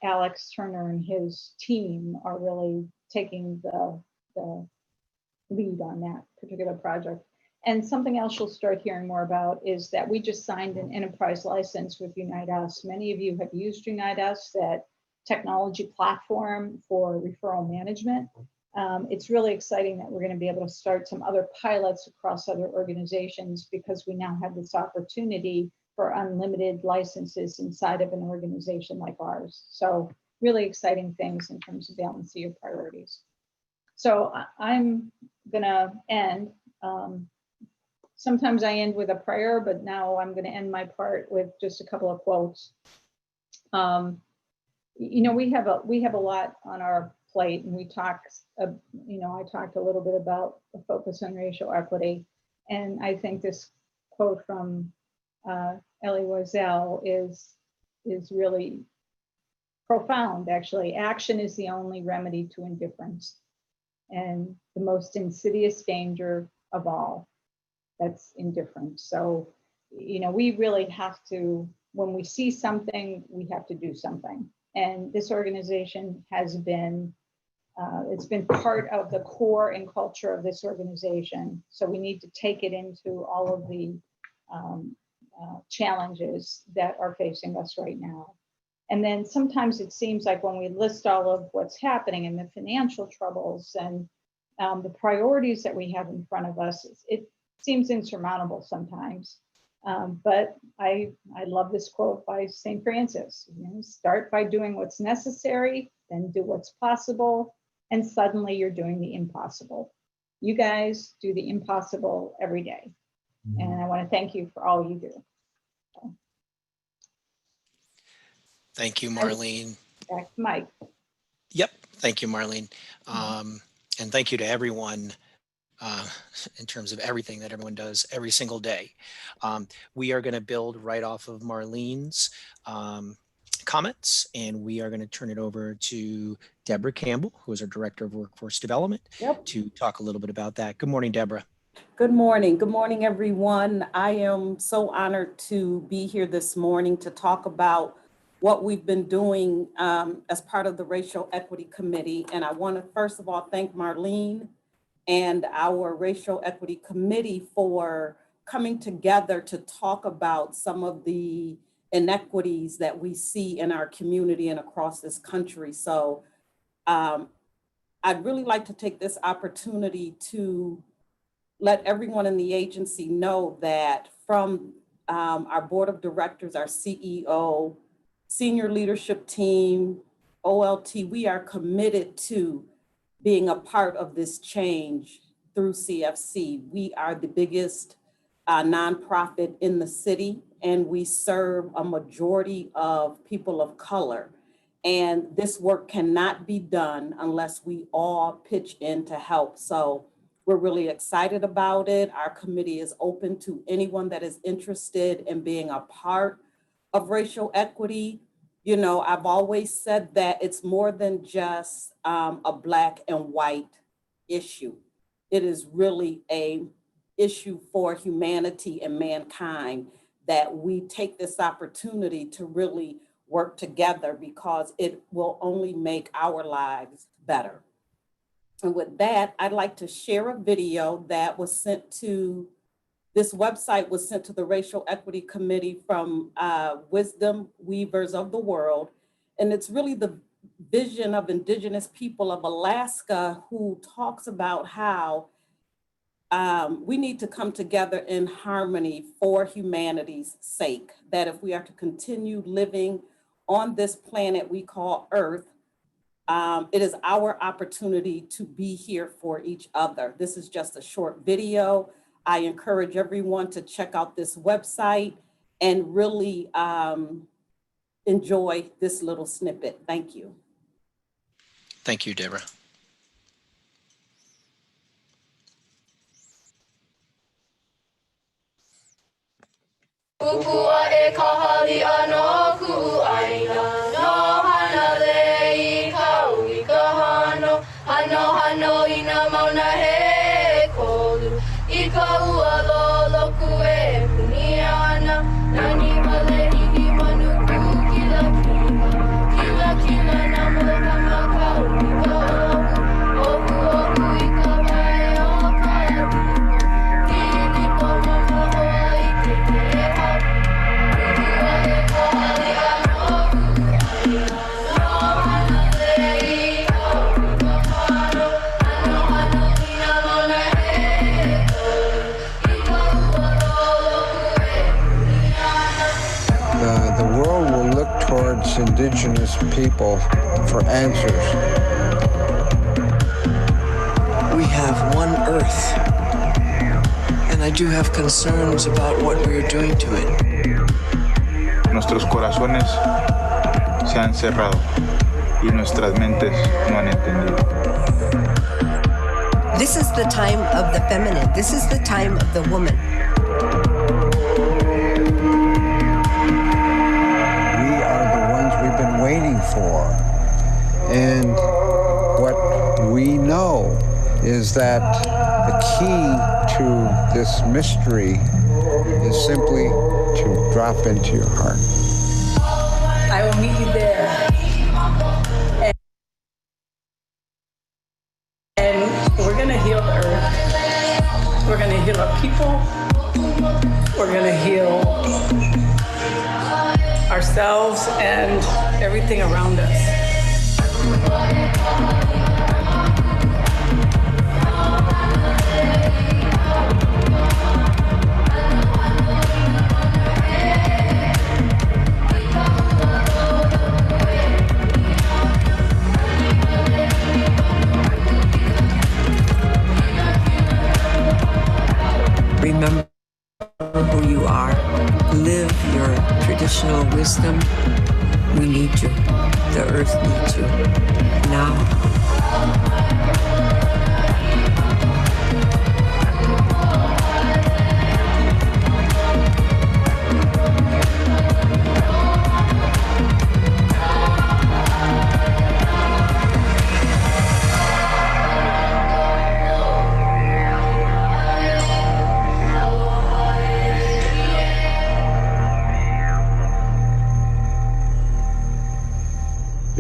Alex Turner and his team are really taking the lead on that particular project. And something else you'll start hearing more about is that we just signed an enterprise license with Unite Us. Many of you have used Unite Us, that technology platform for referral management. It's really exciting that we're going to be able to start some other pilots across other organizations, because we now have this opportunity for unlimited licenses inside of an organization like ours. So really exciting things in terms of balancing your priorities. So I'm gonna end. Sometimes I end with a prayer, but now I'm gonna end my part with just a couple of quotes. You know, we have a lot on our plate, and we talked, you know, I talked a little bit about the focus on racial equity. And I think this quote from Elie Wiesel is really profound, actually. Action is the only remedy to indifference, and the most insidious danger of all, that's indifference. So, you know, we really have to, when we see something, we have to do something. And this organization has been, it's been part of the core and culture of this organization. So we need to take it into all of the challenges that are facing us right now. And then sometimes it seems like when we list all of what's happening and the financial troubles and the priorities that we have in front of us, it seems insurmountable sometimes. But I love this quote by St. Francis, you know, start by doing what's necessary, then do what's possible, and suddenly you're doing the impossible. You guys do the impossible every day. And I want to thank you for all you do. So, Thank you, Marlene. back to Mike. Yep. Thank you, Marlene. And thank you to everyone in terms of everything that everyone does every single day. We are going to build right off of Marlene's comments, and we are going to turn it over to Deborah Campbell, who is our Director of Workforce Development, to talk a little bit about that. Good morning, Deborah. Good morning. Good morning, everyone. I am so honored to be here this morning to talk about what we've been doing as part of the Racial Equity Committee. And I want to first of all thank Marlene and our Racial Equity Committee for coming together to talk about some of the inequities that we see in our community and across this country. So I'd really like to take this opportunity to let everyone in the agency know that from our board of directors, our CEO, senior leadership team, OLT, we are committed to being a part of this change through CFC. We are the biggest nonprofit in the city, and we serve a majority of people of color. And this work cannot be done unless we all pitch in to help. So we're really excited about it. Our committee is open to anyone that is interested in being a part of racial equity. You know, I've always said that it's more than just a Black and white issue. It is really an issue for humanity and mankind, that we take this opportunity to really work together, because it will only make our lives better. And with that, I'd like to share a video that was sent to, this website was sent to the Racial Equity Committee from Wisdom Weavers of the World. And it's really the vision of Indigenous people of Alaska, who talks about how we need to come together in harmony for humanity's sake, that if we are to continue living on this planet we call Earth, it is our opportunity to be here for each other. This is just a short video. I encourage everyone to check out this website and really enjoy this little snippet. Thank you. Thank you, Deborah. Kukua e kahali ano ku aina no hana lei kau I ka hano ina mauna he kolu I ka ua loloku e puni ana nani male hiki manuku kila na moka makau I ka oku I ka mai o ka kini ko mama hoa I ke hau. world will look towards indigenous people for answers. We have one Earth, and I do have concerns about what we are doing to it. Nuestros corazones se han cerrado y nuestras mentes no han entendido. This is the time of the feminine. This is the time of the woman. We are the ones we've been waiting for. And what we know is that the key to this mystery is simply to drop into your heart. I will meet you there. And we're going to heal the earth. We're going to heal our people. We're going to heal ourselves and everything around us. Remember who you are. Live your traditional wisdom. We need you. The earth needs you. Now.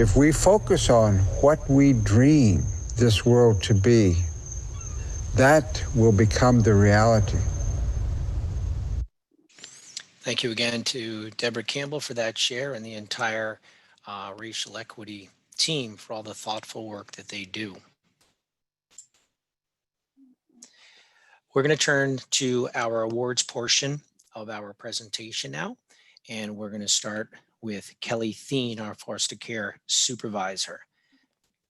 If we focus on what we dream this world to be, that will become the reality. Thank you again to Deborah Campbell for that share and the entire racial equity team for all the thoughtful work that they do. We're going to turn to our awards portion of our presentation now, and we're going to start with Kelly Thien, our foster care supervisor.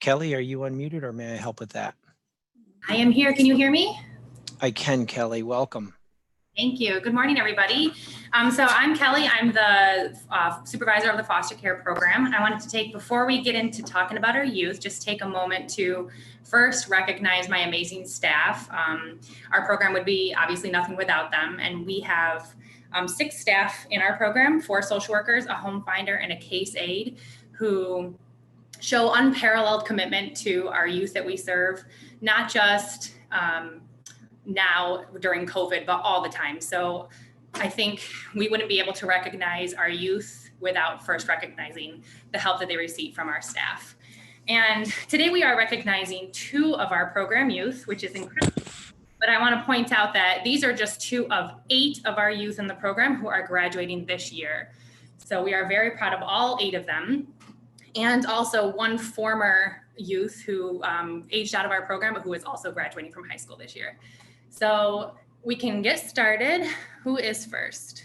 Kelly, are you unmuted or may I help with that? I am here. Can you hear me? I can, Kelly. Welcome. Thank you. Good morning, everybody. So I'm Kelly. I'm the supervisor of the foster care program. I wanted to take, before we get into talking about our youth, just take a moment to first recognize my amazing staff. Our program would be obviously nothing without them. And we have 6 staff in our program, 4 social workers, a home finder, and a case aide who show unparalleled commitment to our youth that we serve, not just now during COVID, but all the time. So I think we wouldn't be able to recognize our youth without first recognizing the help that they receive from our staff. And today we are recognizing 2 of our program youth, which is incredible. But I want to point out that these are just 2 of 8 of our youth in the program who are graduating this year. So we are very proud of all 8 of them. And also 1 former youth who aged out of our program, but who is also graduating from high school this year. So we can get started. Who is first?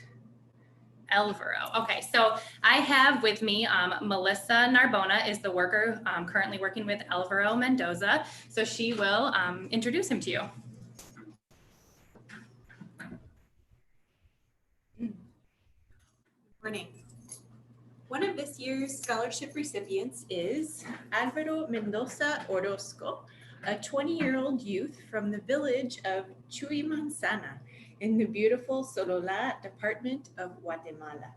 Alvaro. Okay, so I have with me Melissa Narbona is the worker currently working with Alvaro Mendoza. So she will introduce him to you. Morning. One of this year's scholarship recipients is Alvaro Mendoza Orozco, a 20-year-old youth from the village of Chuy-Manzana in the beautiful Solola department of Guatemala.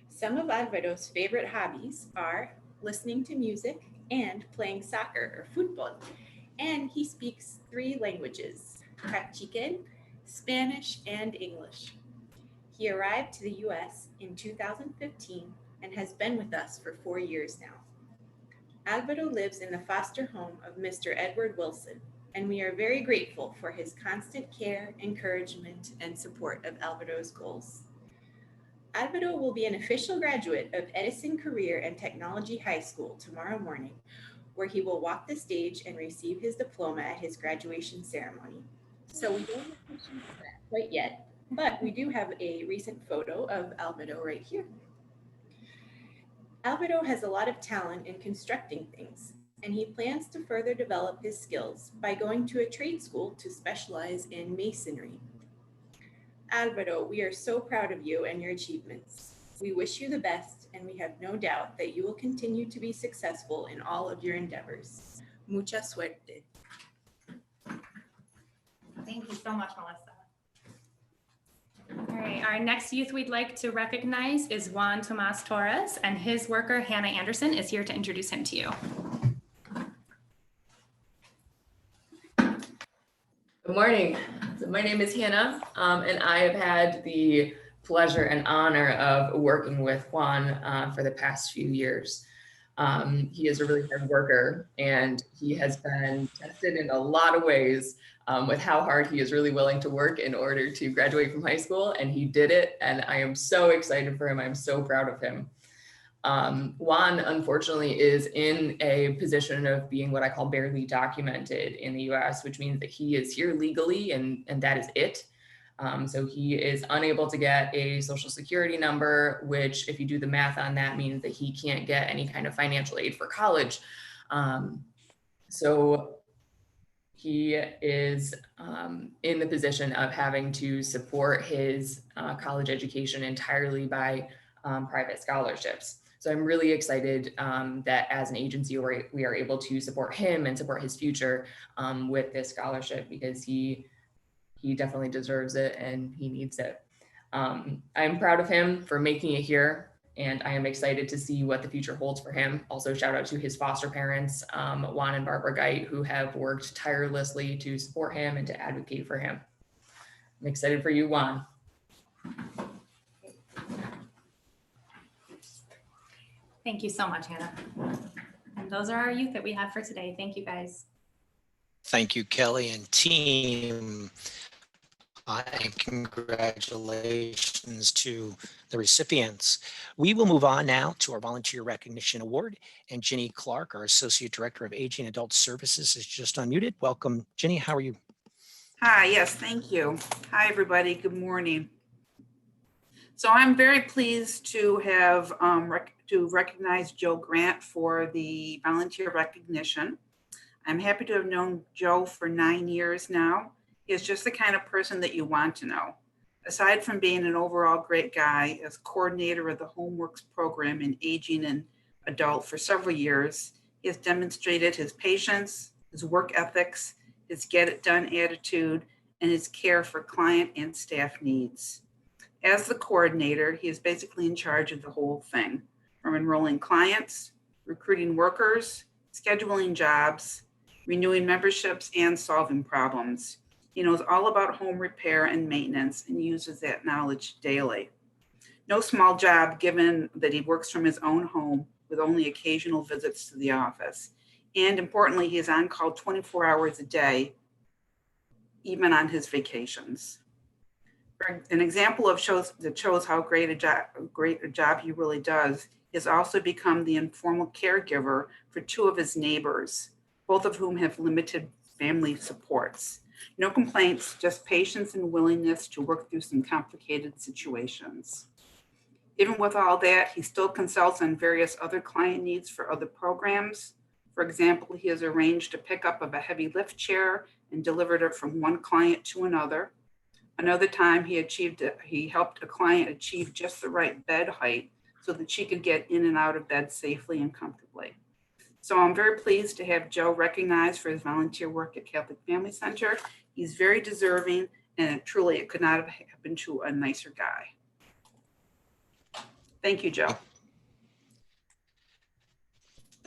Some of Alvaro's favorite hobbies are listening to music and playing soccer or football, and he speaks 3 languages, Cachiquel, Spanish, and English. He arrived to the U.S. in 2015 and has been with us for 4 years now. Alvaro lives in the foster home of Mr. Edward Wilson, and we are very grateful for his constant care, encouragement, and support of Alvaro's goals. Alvaro will be an official graduate of Edison Career and Technology High School tomorrow morning, where he will walk the stage and receive his diploma at his graduation ceremony. So we don't have pictures of that quite yet, but we do have a recent photo of Alvaro right here. Alvaro has a lot of talent in constructing things, and he plans to further develop his skills by going to a trade school to specialize in masonry. Alvaro, we are so proud of you and your achievements. We wish you the best, and we have no doubt that you will continue to be successful in all of your endeavors. Mucha suerte. Thank you so much, Melissa. All right, our next youth we'd like to recognize is Juan Tomas Torres, and his worker, Hannah Anderson, is here to introduce him to you. Good morning. So my name is Hannah, and I have had the pleasure and honor of working with Juan for the past few years. He is a really hard worker, and he has been tested in a lot of ways with how hard he is really willing to work in order to graduate from high school, and he did it, and I am so excited for him. I'm so proud of him. Juan, unfortunately, is in a position of being what I call barely documented in the US, which means that he is here legally and that is it. So he is unable to get a social security number, which if you do the math on that means that he can't get any kind of financial aid for college. So he is in the position of having to support his college education entirely by private scholarships. So I'm really excited that as an agency, we are able to support him and support his future with this scholarship, because he definitely deserves it and he needs it. I'm proud of him for making it here, and I am excited to see what the future holds for him. Also, shout out to his foster parents, Juan and Barbara Geit, who have worked tirelessly to support him and to advocate for him. I'm excited for you, Juan. Thank you so much, Hannah. And those are our youth that we have for today. Thank you, guys. Thank you, Kelly and team. And congratulations to the recipients. We will move on now to our Volunteer Recognition Award. And Ginny Clark, our Associate Director of Aging Adult Services, is just unmuted. Welcome, Ginny. How are you? Hi, yes, thank you. Hi, everybody. Good morning. So I'm very pleased to have to recognize Joe Grant for the volunteer recognition. I'm happy to have known Joe for 9 years now. He is just the kind of person that you want to know. Aside from being an overall great guy, as coordinator of the Homeworks program in Aging and Adult for several years, he has demonstrated his patience, his work ethics, his get it done attitude, and his care for client and staff needs. As the coordinator, he is basically in charge of the whole thing, from enrolling clients, recruiting workers, scheduling jobs, renewing memberships, and solving problems. He knows all about home repair and maintenance and uses that knowledge daily. No small job, given that he works from his own home with only occasional visits to the office. And importantly, he is on call 24 hours a day, even on his vacations. An example of that shows how great a job he really does is also become the informal caregiver for 2 of his neighbors, both of whom have limited family supports. No complaints, just patience and willingness to work through some complicated situations. Even with all that, he still consults on various other client needs for other programs. For example, he has arranged a pickup of a heavy lift chair and delivered it from one client to another. Another time he helped a client achieve just the right bed height so that she could get in and out of bed safely and comfortably. So I'm very pleased to have Joe recognized for his volunteer work at Catholic Family Center. He's very deserving, and it could not have happened to a nicer guy. Thank you, Joe.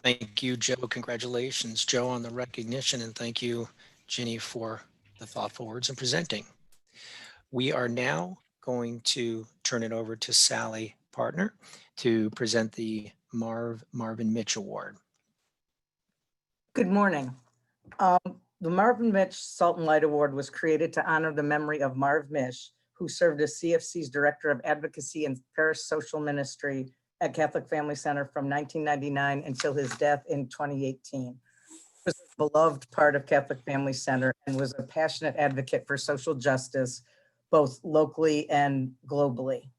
Thank you, Joe. Congratulations, Joe, on the recognition, and thank you, Ginny, for the thoughtful words and presenting. We are now going to turn it over to Sally Partner to present the Marvin Mitch Award. Good morning. The Marvin Mitch Salt and Light Award was created to honor the memory of Marv Mitch, who served as CFC's Director of Advocacy and Parish Social Ministry at Catholic Family Center from 1999 until his death in 2018. He was a beloved part of Catholic Family Center and was a passionate advocate for social justice, both locally and globally.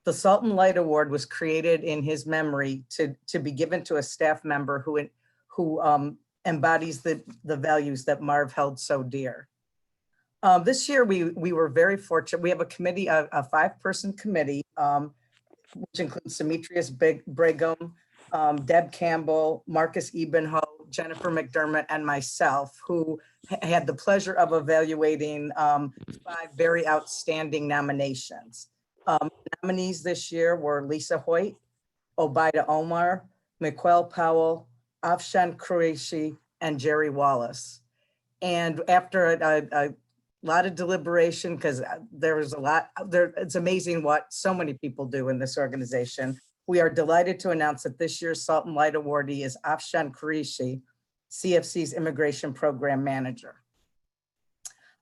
The Salt and Light Award was created in his memory to be given to a staff member who embodies the values that Marv held so dear. This year, we were very fortunate. We have a committee, a 5-person committee, which includes Demetrius Brigham, Deb Campbell, Marcus Ebenho, Jennifer McDermott, and myself, who had the pleasure of evaluating 5 very outstanding nominations. Nominees this year were Lisa Hoyt, Obaida Omar, Miquel Powell, Afshan Qureshi, and Jerry Wallace. And after a lot of deliberation, because there was a lot there, it's amazing what so many people do in this organization. We are delighted to announce that this year's Salt and Light awardee is Afshan Qureshi, CFC's Immigration Program Manager.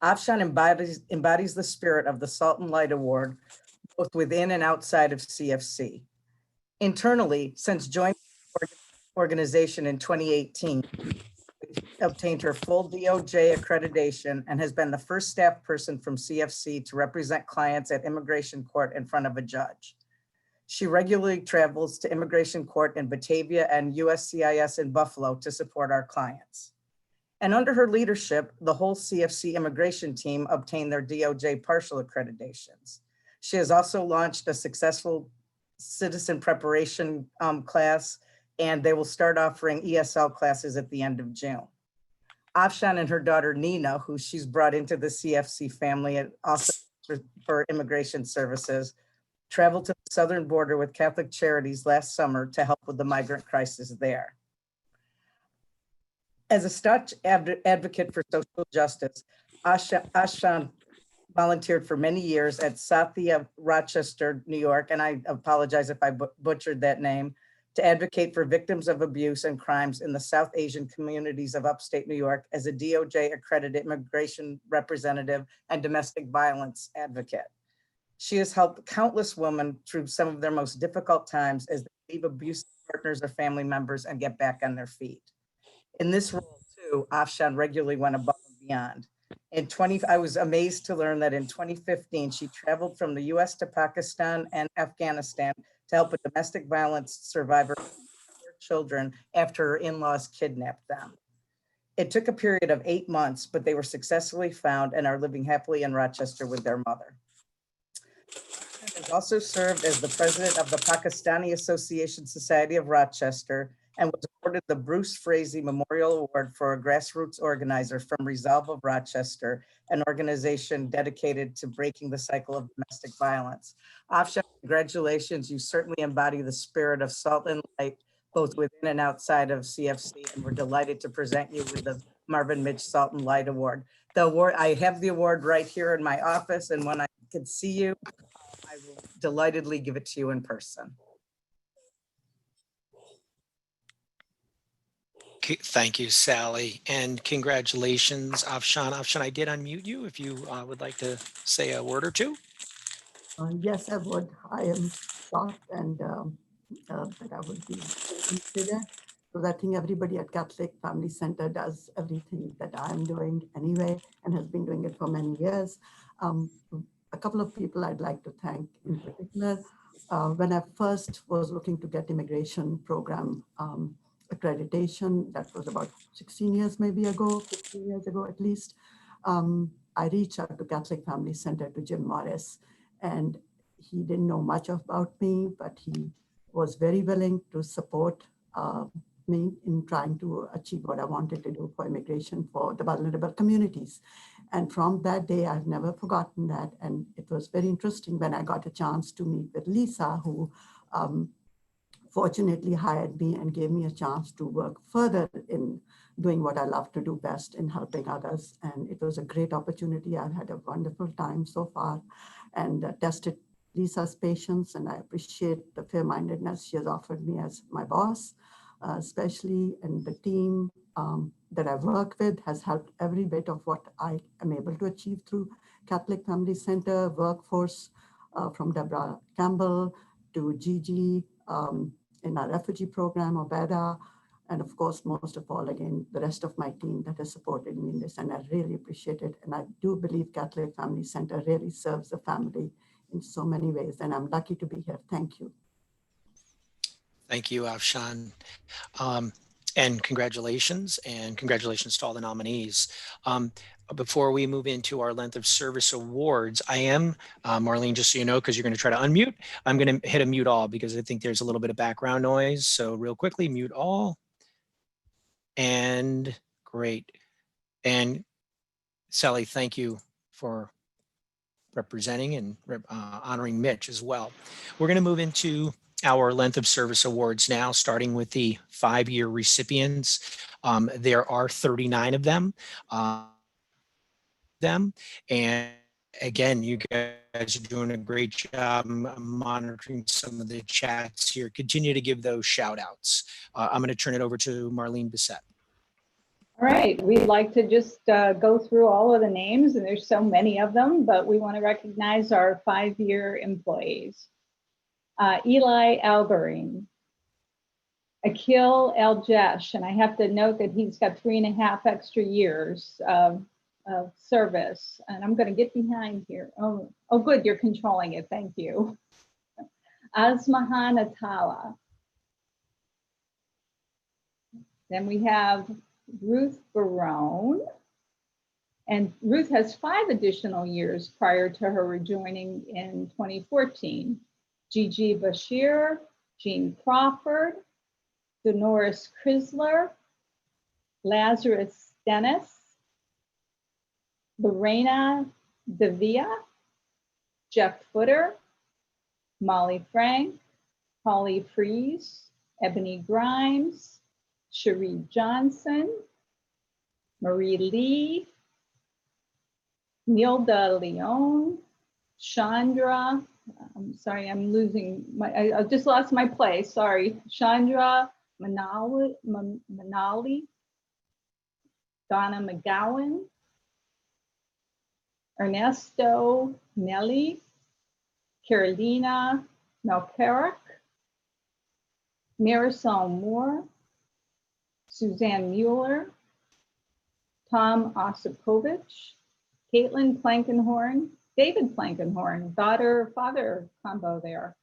Afshan embodies the spirit of the Salt and Light Award, both within and outside of CFC. Internally, since joining the organization in 2018, obtained her full DOJ accreditation and has been the first staff person from CFC to represent clients at immigration court in front of a judge. She regularly travels to immigration court in Batavia and USCIS in Buffalo to support our clients. And under her leadership, the whole CFC immigration team obtained their DOJ partial accreditations. She has also launched a successful citizen preparation class, and they will start offering ESL classes at the end of June. Afshan and her daughter Nina, who she's brought into the CFC family and also for immigration services, traveled to the southern border with Catholic Charities last summer to help with the migrant crisis there. As a staunch advocate for social justice, Afshan volunteered for many years at Sathi of Rochester, New York, and I apologize if I butchered that name, to advocate for victims of abuse and crimes in the South Asian communities of upstate New York as a DOJ accredited immigration representative and domestic violence advocate. She has helped countless women through some of their most difficult times as they leave abusive partners or family members and get back on their feet. In this role too, Afshan regularly went above and beyond. I was amazed to learn that in 2015, she traveled from the US to Pakistan and Afghanistan to help a domestic violence survivor with their children after her in-laws kidnapped them. It took a period of 8 months, but they were successfully found and are living happily in Rochester with their mother. She has also served as the president of the Pakistani Association Society of Rochester and was awarded the Bruce Frazee Memorial Award for a grassroots organizer from Resolve of Rochester, an organization dedicated to breaking the cycle of domestic violence. Afshan, congratulations. You certainly embody the spirit of Salt and Light, both within and outside of CFC, and we're delighted to present you with the Marvin Mitch Salt and Light Award. The award, I have the award right here in my office, and when I can see you, I will delightedly give it to you in person. Thank you, Sally, and congratulations, Afshan. Afshan, I did unmute you if you would like to say a word or two. Yes, I would. I am shocked and that I would be considered, because I think everybody at Catholic Family Center does everything that I'm doing anyway and has been doing it for many years. A couple of people I'd like to thank in particular. When I first was looking to get immigration program accreditation, that was about 16 years maybe ago, 15 years ago at least, I reached out to Catholic Family Center to Jim Morris, and he didn't know much about me, but he was very willing to support me in trying to achieve what I wanted to do for immigration for the vulnerable communities. And from that day, I've never forgotten that. And it was very interesting when I got a chance to meet with Lisa, who fortunately hired me and gave me a chance to work further in doing what I love to do best, in helping others. And it was a great opportunity. I've had a wonderful time so far and tested Lisa's patience, and I appreciate the fair-mindedness she has offered me as my boss, especially, and the team that I work with has helped every bit of what I am able to achieve through Catholic Family Center, workforce from Deborah Campbell to Gigi in our refugee program, Obeda, and of course, most of all, again, the rest of my team that has supported me in this, and I really appreciate it. And I do believe Catholic Family Center really serves the family in so many ways, and I'm lucky to be here. Thank you. Thank you, Afshan. And congratulations to all the nominees. Before we move into our length of service awards, I am, Marlene, just so you know, because you're going to try to unmute, I'm going to hit a mute all because I think there's a little bit of background noise. So real quickly, mute all. And great. And Sally, thank you for representing and honoring Mitch as well. We're going to move into our length of service awards now, starting with the 5-year recipients. There are 39 of them. And again, you guys are doing a great job. I'm monitoring some of the chats here. Continue to give those shout outs. I'm going to turn it over to Marlene Bissett. All right, we'd like to just go through all of the names, and there's so many of them, but we want to recognize our 5-year employees. Eli Alberine, Akil Aljesh, and I have to note that he's got 3.5 extra years of service, and I'm going to get behind here. Oh, good, you're controlling it. Thank you. Asmahan Atala. Then we have Ruth Barone, and Ruth has 5 additional years prior to her rejoining in 2014. Gigi Bashir, Jean Crawford, Dolores Chrysler, Lazarus Dennis, Lorena Davia, Jeff Footer, Molly Frank, Holly Fries, Ebony Grimes, Cherie Johnson, Marie Lee, Nilda Leon, Chandra, I'm sorry, I'm losing my, I just lost my place, sorry. Chandra Manali, Donna McGowan, Ernesto Nelly, Carolina Melkarak, Marisol Moore, Suzanne Mueller, Tom Osipovich, Caitlin Plankenhorn, David Plankenhorn, daughter-father combo there,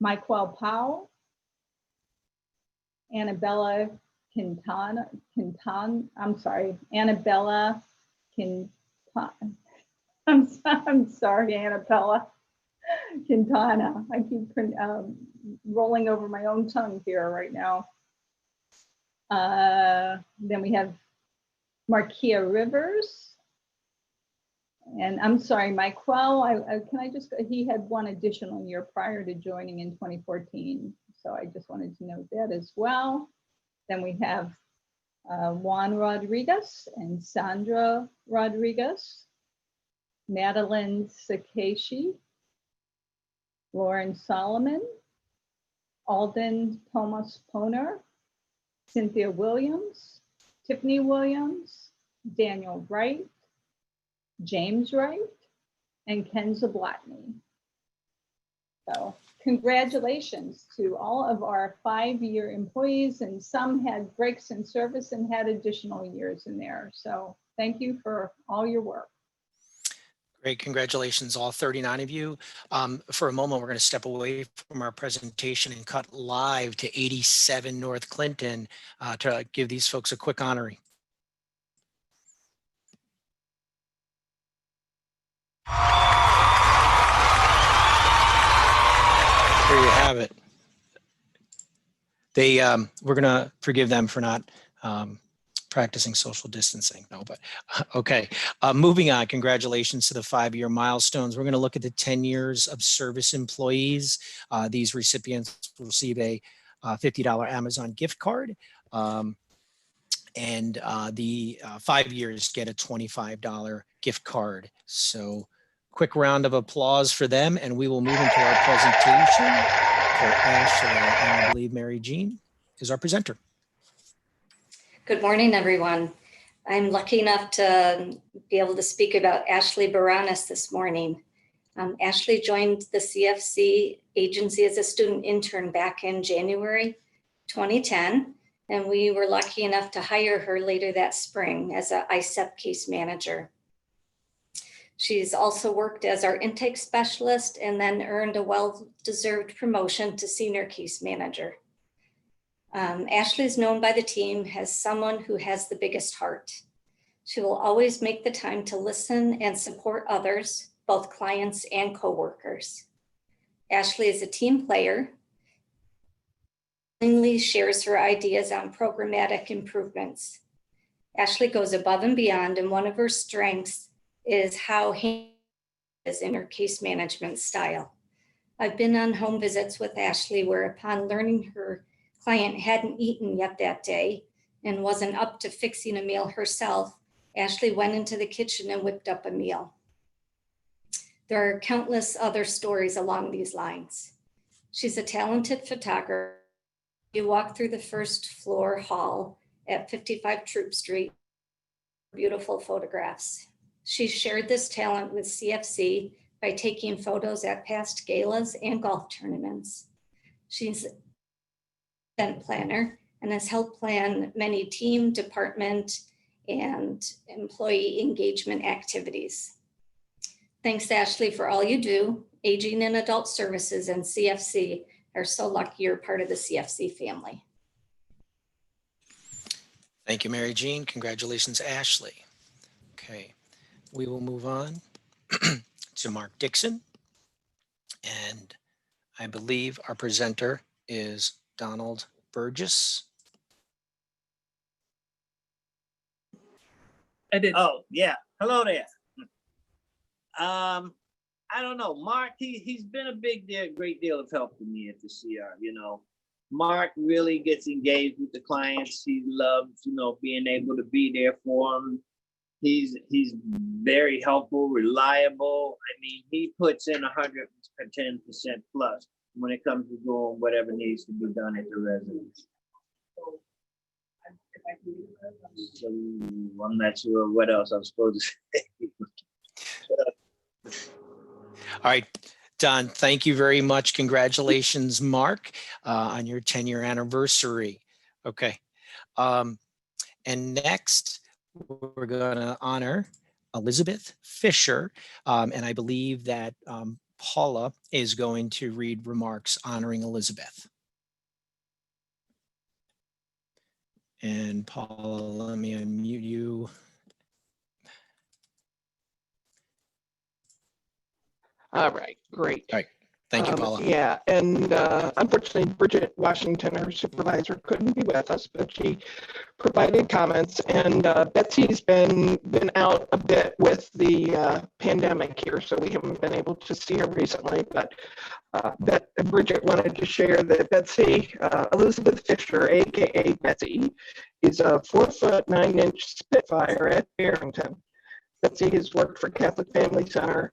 Michael Powell, Annabella Annabella I'm sorry, Annabella Quintana. I keep rolling over my own tongue here right now. Then we have Markia Rivers. And I'm sorry, Michael, can I just, he had 1 additional year prior to joining in 2014. So I just wanted to note that as well. Then we have Juan Rodriguez and Sandra Rodriguez, Madeline Sakashi, Lauren Solomon, Alden Thomas Poner, Cynthia Williams, Tiffany Williams, Daniel Wright, James Wright, and Ken Zablotny. So congratulations to all of our 5-year employees, and some had breaks in service and had additional years in there. So thank you for all your work. Great, congratulations, all 39 of you. For a moment, we're going to step away from our presentation and cut live to 87 North Clinton to give these folks a quick honoring. There you have it. They, we're gonna forgive them for not practicing social distancing. No, but okay. Moving on, congratulations to the 5-year milestones. We're gonna look at the 10 years of service employees. These recipients will receive a $50 Amazon gift card. And the 5 years get a $25 gift card. So quick round of applause for them, and we will move into our presentation for Ashley. And I believe Mary Jean is our presenter. Good morning, everyone. I'm lucky enough to be able to speak about Ashley Baranis this morning. Ashley joined the CFC agency as a student intern back in January 2010, and we were lucky enough to hire her later that spring as an ISEP case manager. She's also worked as our intake specialist and then earned a well-deserved promotion to senior case manager. Ashley is known by the team as someone who has the biggest heart. She will always make the time to listen and support others, both clients and coworkers. Ashley is a team player. She shares her ideas on programmatic improvements. Ashley goes above and beyond, and one of her strengths is how is in her case management style. I've been on home visits with Ashley where upon learning her client hadn't eaten yet that day and wasn't up to fixing a meal herself, Ashley went into the kitchen and whipped up a meal. There are countless other stories along these lines. She's a talented photographer. You walk through the first floor hall at 55 Troop Street, beautiful photographs. She shared this talent with CFC by taking photos at past galas and golf tournaments. She's an event planner and has helped plan many team, department, and employee engagement activities. Thanks, Ashley, for all you do. Aging and Adult Services and CFC are so lucky you're part of the CFC family. Thank you, Mary Jean. Congratulations, Ashley. Okay, we will move on to Mark Dixon. And I believe our presenter is Donald Burgess. Oh, yeah. Hello there. I don't know. Mark, he's been a great deal of help to me at the CR, you know. Mark really gets engaged with the clients. He loves, you know, being able to be there for them. He's very helpful, reliable. I mean, he puts in 110% plus when it comes to doing whatever needs to be done at the residence. So I'm not sure what else I'm supposed to say. All right, Don, thank you very much. Congratulations, Mark, on your 10-year anniversary. Okay. And next, we're going to honor Elizabeth Fisher. And I believe that Paula is going to read remarks honoring Elizabeth. And Paula, let me unmute you. All right, great. All right, thank you, Paula. Yeah, and unfortunately, Bridget Washington, our supervisor, couldn't be with us, but she provided comments. And Betsy's been out a bit with the pandemic here, so we haven't been able to see her recently. But Bridget wanted to share that Betsy, Elizabeth Fisher, aka Betsy, is a 4'9" Spitfire at Barrington. Betsy has worked for Catholic Family Center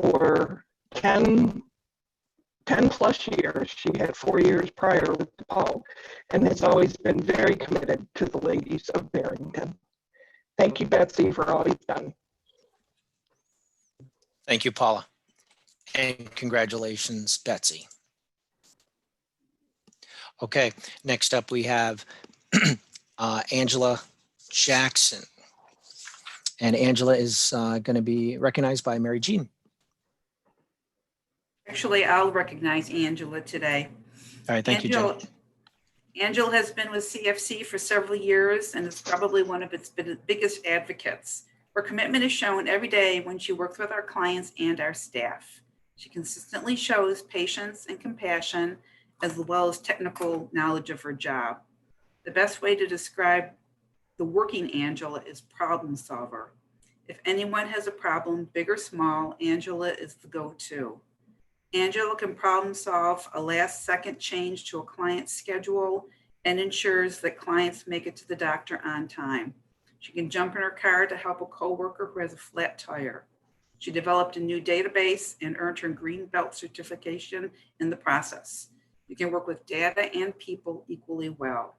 for 10 plus years. She had 4 years prior with DePaul and has always been very committed to the ladies of Barrington. Thank you, Betsy, for all you've done. Thank you, Paula. And congratulations, Betsy. Okay, next up we have Angela Jackson. And Angela is going to be recognized by Mary Jean. Actually, I'll recognize Angela today. All right, thank you, Jen. Angela has been with CFC for several years and is probably one of its biggest advocates. Her commitment is shown every day when she works with our clients and our staff. She consistently shows patience and compassion as well as technical knowledge of her job. The best way to describe the working Angela is problem solver. If anyone has a problem, big or small, Angela is the go-to. Angela can problem solve a last second change to a client's schedule and ensures that clients make it to the doctor on time. She can jump in her car to help a coworker who has a flat tire. She developed a new database and earned her green belt certification in the process. You can work with data and people equally well.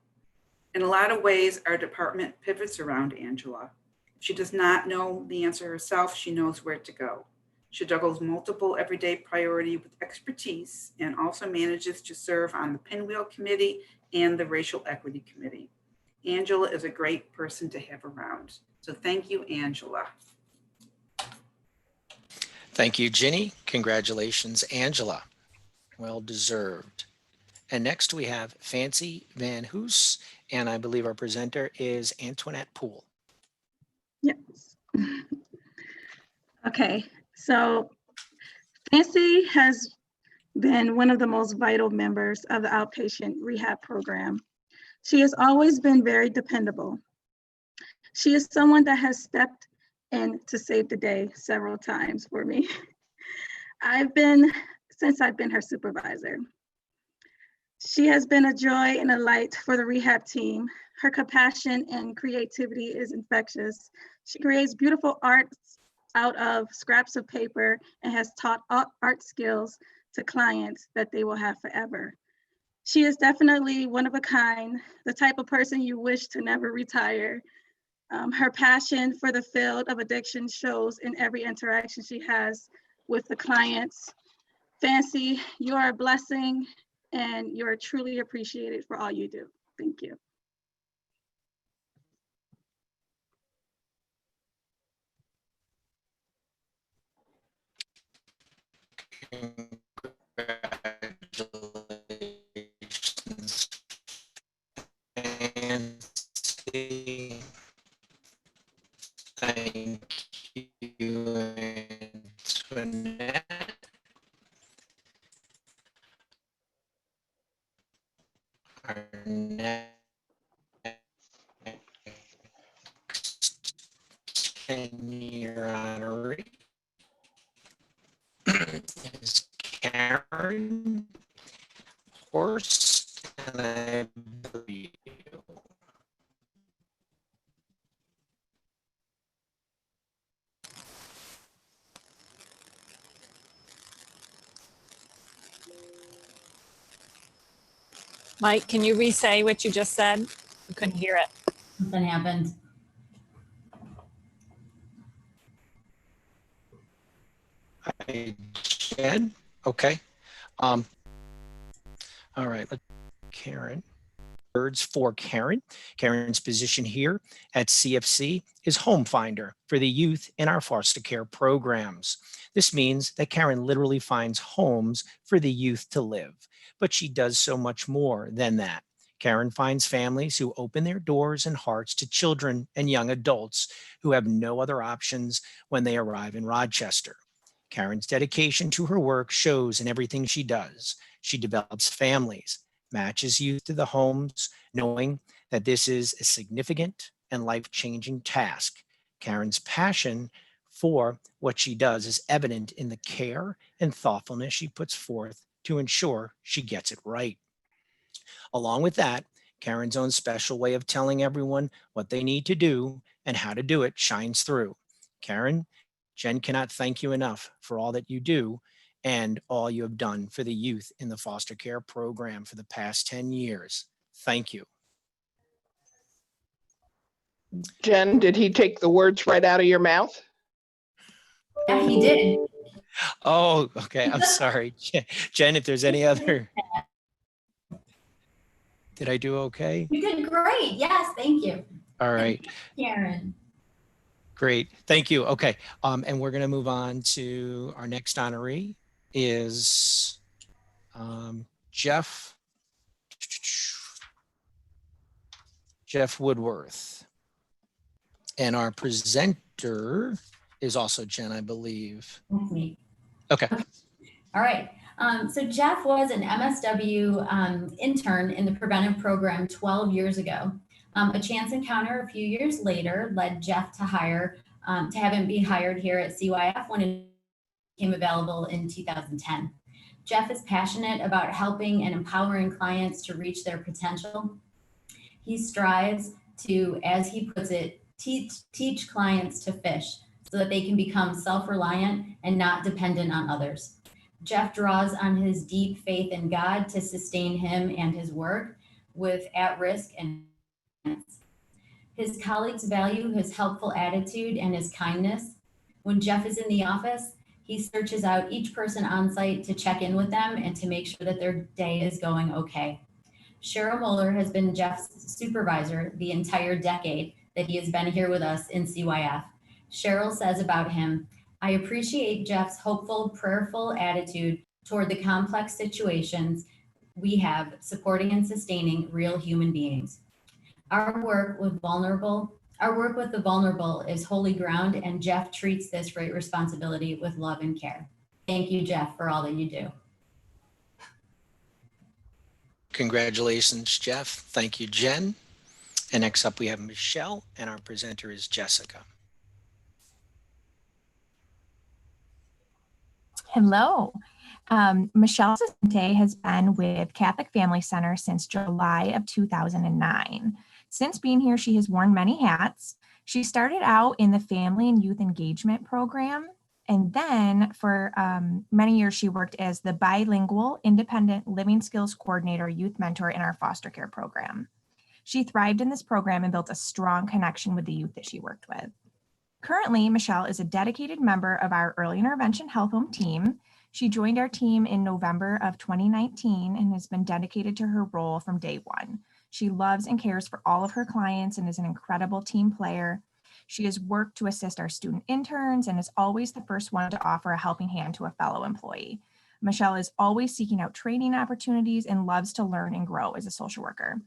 In a lot of ways, our department pivots around Angela. If she does not know the answer herself, she knows where to go. She juggles multiple everyday priorities with expertise and also manages to serve on the Pinwheel Committee and the Racial Equity Committee. Angela is a great person to have around. So thank you, Angela. Thank you, Ginny. Congratulations, Angela. Well deserved. And next we have Fancy Van Hoos, and I believe our presenter is Antoinette Poole. Yes. Okay, so Fancy has been one of the most vital members of the outpatient rehab program. She has always been very dependable. She is someone that has stepped in to save the day several times for me. Since I've been her supervisor. She has been a joy and a light for the rehab team. Her compassion and creativity is infectious. She creates beautiful arts out of scraps of paper and has taught art skills to clients that they will have forever. She is definitely one of a kind, the type of person you wish to never retire. Her passion for the field of addiction shows in every interaction she has with the clients. Fancy, you are a blessing and you're truly appreciated for all you do. Thank you. Congratulations, Fancy. Thank you, Antoinette. Our next 10-year honoree is Karen Horst, and I believe Mike, can you re-say what you just said? I couldn't hear it. Something happened. I did. Okay. All right. Karen. Words for Karen. Karen's position here at CFC is home finder for the youth in our foster care programs. This means that Karen literally finds homes for the youth to live, but she does so much more than that. Karen finds families who open their doors and hearts to children and young adults who have no other options when they arrive in Rochester. Karen's dedication to her work shows in everything she does. She develops families, matches youth to the homes, knowing that this is a significant and life-changing task. Karen's passion for what she does is evident in the care and thoughtfulness she puts forth to ensure she gets it right. Along with that, Karen's own special way of telling everyone what they need to do and how to do it shines through. Karen, Jen cannot thank you enough for all that you do and all you have done for the youth in the foster care program for the past 10 years. Thank you. Jen, did he take the words right out of your mouth? Yeah, he did. Oh, okay. I'm sorry. Jen, if there's any other. Did I do okay? You did great. Yes, thank you. All right. Karen. Great. Thank you. Okay. And we're going to move on to our next honoree is Jeff Woodworth. And our presenter is also Jen, I believe. That's me. Okay. All right. So Jeff was an MSW intern in the preventive program 12 years ago. A chance encounter a few years later led Jeff to have him be hired here at CYF when it became available in 2010. Jeff is passionate about helping and empowering clients to reach their potential. He strives to, as he puts it, teach clients to fish so that they can become self-reliant and not dependent on others. Jeff draws on his deep faith in God to sustain him and his work with at-risk and his colleagues value his helpful attitude and his kindness. When Jeff is in the office, he searches out each person on site to check in with them and to make sure that their day is going okay. Cheryl Moeller has been Jeff's supervisor the entire decade that he has been here with us in CYF. Cheryl says about him, I appreciate Jeff's hopeful, prayerful attitude toward the complex situations we have supporting and sustaining real human beings. Our work with the vulnerable is holy ground, and Jeff treats this great responsibility with love and care. Thank you, Jeff, for all that you do. Congratulations, Jeff. Thank you, Jen. And next up we have Michelle, and our presenter is Jessica. Hello. Michelle Sasente has been with Catholic Family Center since July of 2009. Since being here, she has worn many hats. She started out in the Family and Youth Engagement Program, and then for many years she worked as the bilingual independent living skills coordinator youth mentor in our foster care program. She thrived in this program and built a strong connection with the youth that she worked with. Currently, Michelle is a dedicated member of our early intervention health home team. She joined our team in November of 2019 and has been dedicated to her role from day one. She loves and cares for all of her clients and is an incredible team player. She has worked to assist our student interns and is always the first one to offer a helping hand to a fellow employee. Michelle is always seeking out training opportunities and loves to learn and grow as a social worker.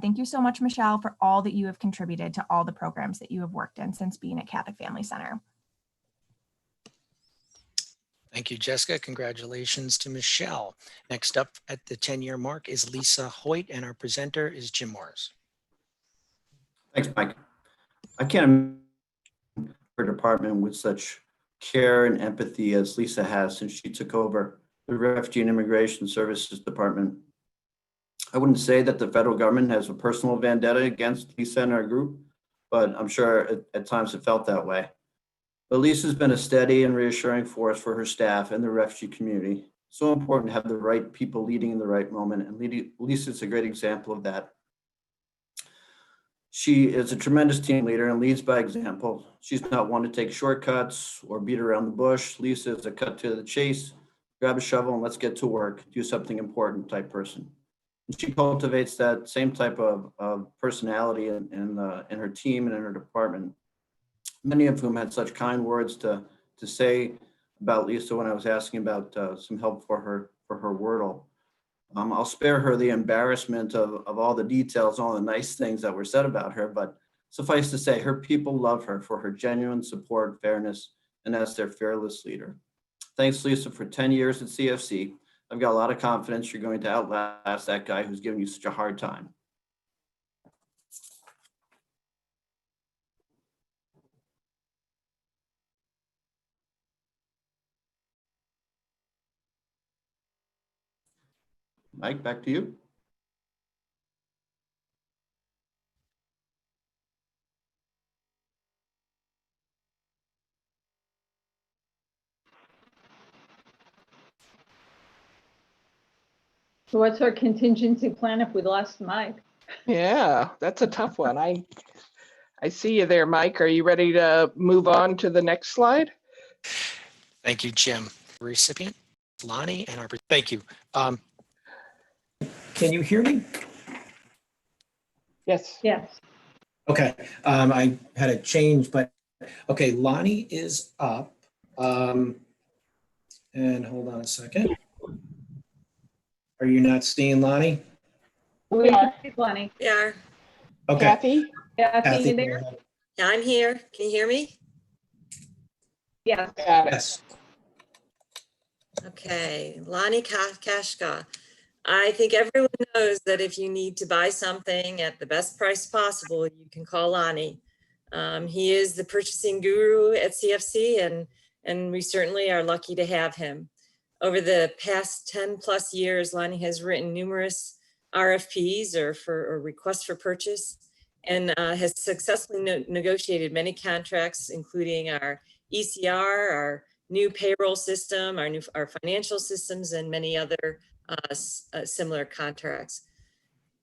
Thank you so much, Michelle, for all that you have contributed to all the programs that you have worked in since being at Catholic Family Center. Thank you, Jessica. Congratulations to Michelle. Next up at the 10-year mark is Lisa Hoyt, and our presenter is Jim Morris. Thanks, Mike. I can't imagine her department with such care and empathy as Lisa has since she took over the Refugee and Immigration Services Department. I wouldn't say that the federal government has a personal vendetta against Lisa and our group, but I'm sure at times it felt that way. But Lisa's been a steady and reassuring force for her staff and the refugee community. So important to have the right people leading in the right moment, and Lisa's a great example of that. She is a tremendous team leader and leads by example. She's not one to take shortcuts or beat around the bush. Lisa is a cut to the chase, grab a shovel and let's get to work, do something important type person. And she cultivates that same type of personality in her team and in her department. Many of whom had such kind words to say about Lisa when I was asking about some help for her Wordle. I'll spare her the embarrassment of all the details, all the nice things that were said about her, but suffice to say, her people love her for her genuine support, fairness, and as their fearless leader. Thanks, Lisa, for 10 years at CFC. I've got a lot of confidence you're going to outlast that guy who's giving you such a hard time. Mike, back to you. So what's our contingency plan if we lost Mike? Yeah, that's a tough one. I see you there, Mike. Are you ready to move on to the next slide? Thank you, Jim. Recipient, Lonnie, and our, thank you. Can you hear me? Yes. Yes. Okay, I had a change, but okay, Lonnie is up. And hold on a second. Are you not seeing Lonnie? Yeah, Lonnie. Yeah. Okay. Kathy? Kathy, Kathy, you there? Yeah, I'm here. Can you hear me? Yeah. Yes. Okay, Lonnie Kashka. I think everyone knows that if you need to buy something at the best price possible, you can call Lonnie. He is the purchasing guru at CFC, and we certainly are lucky to have him. Over the past 10 plus years, Lonnie has written numerous RFPs or requests for purchase, and has successfully negotiated many contracts, including our ECR, our new payroll system, our financial systems, and many other similar contracts.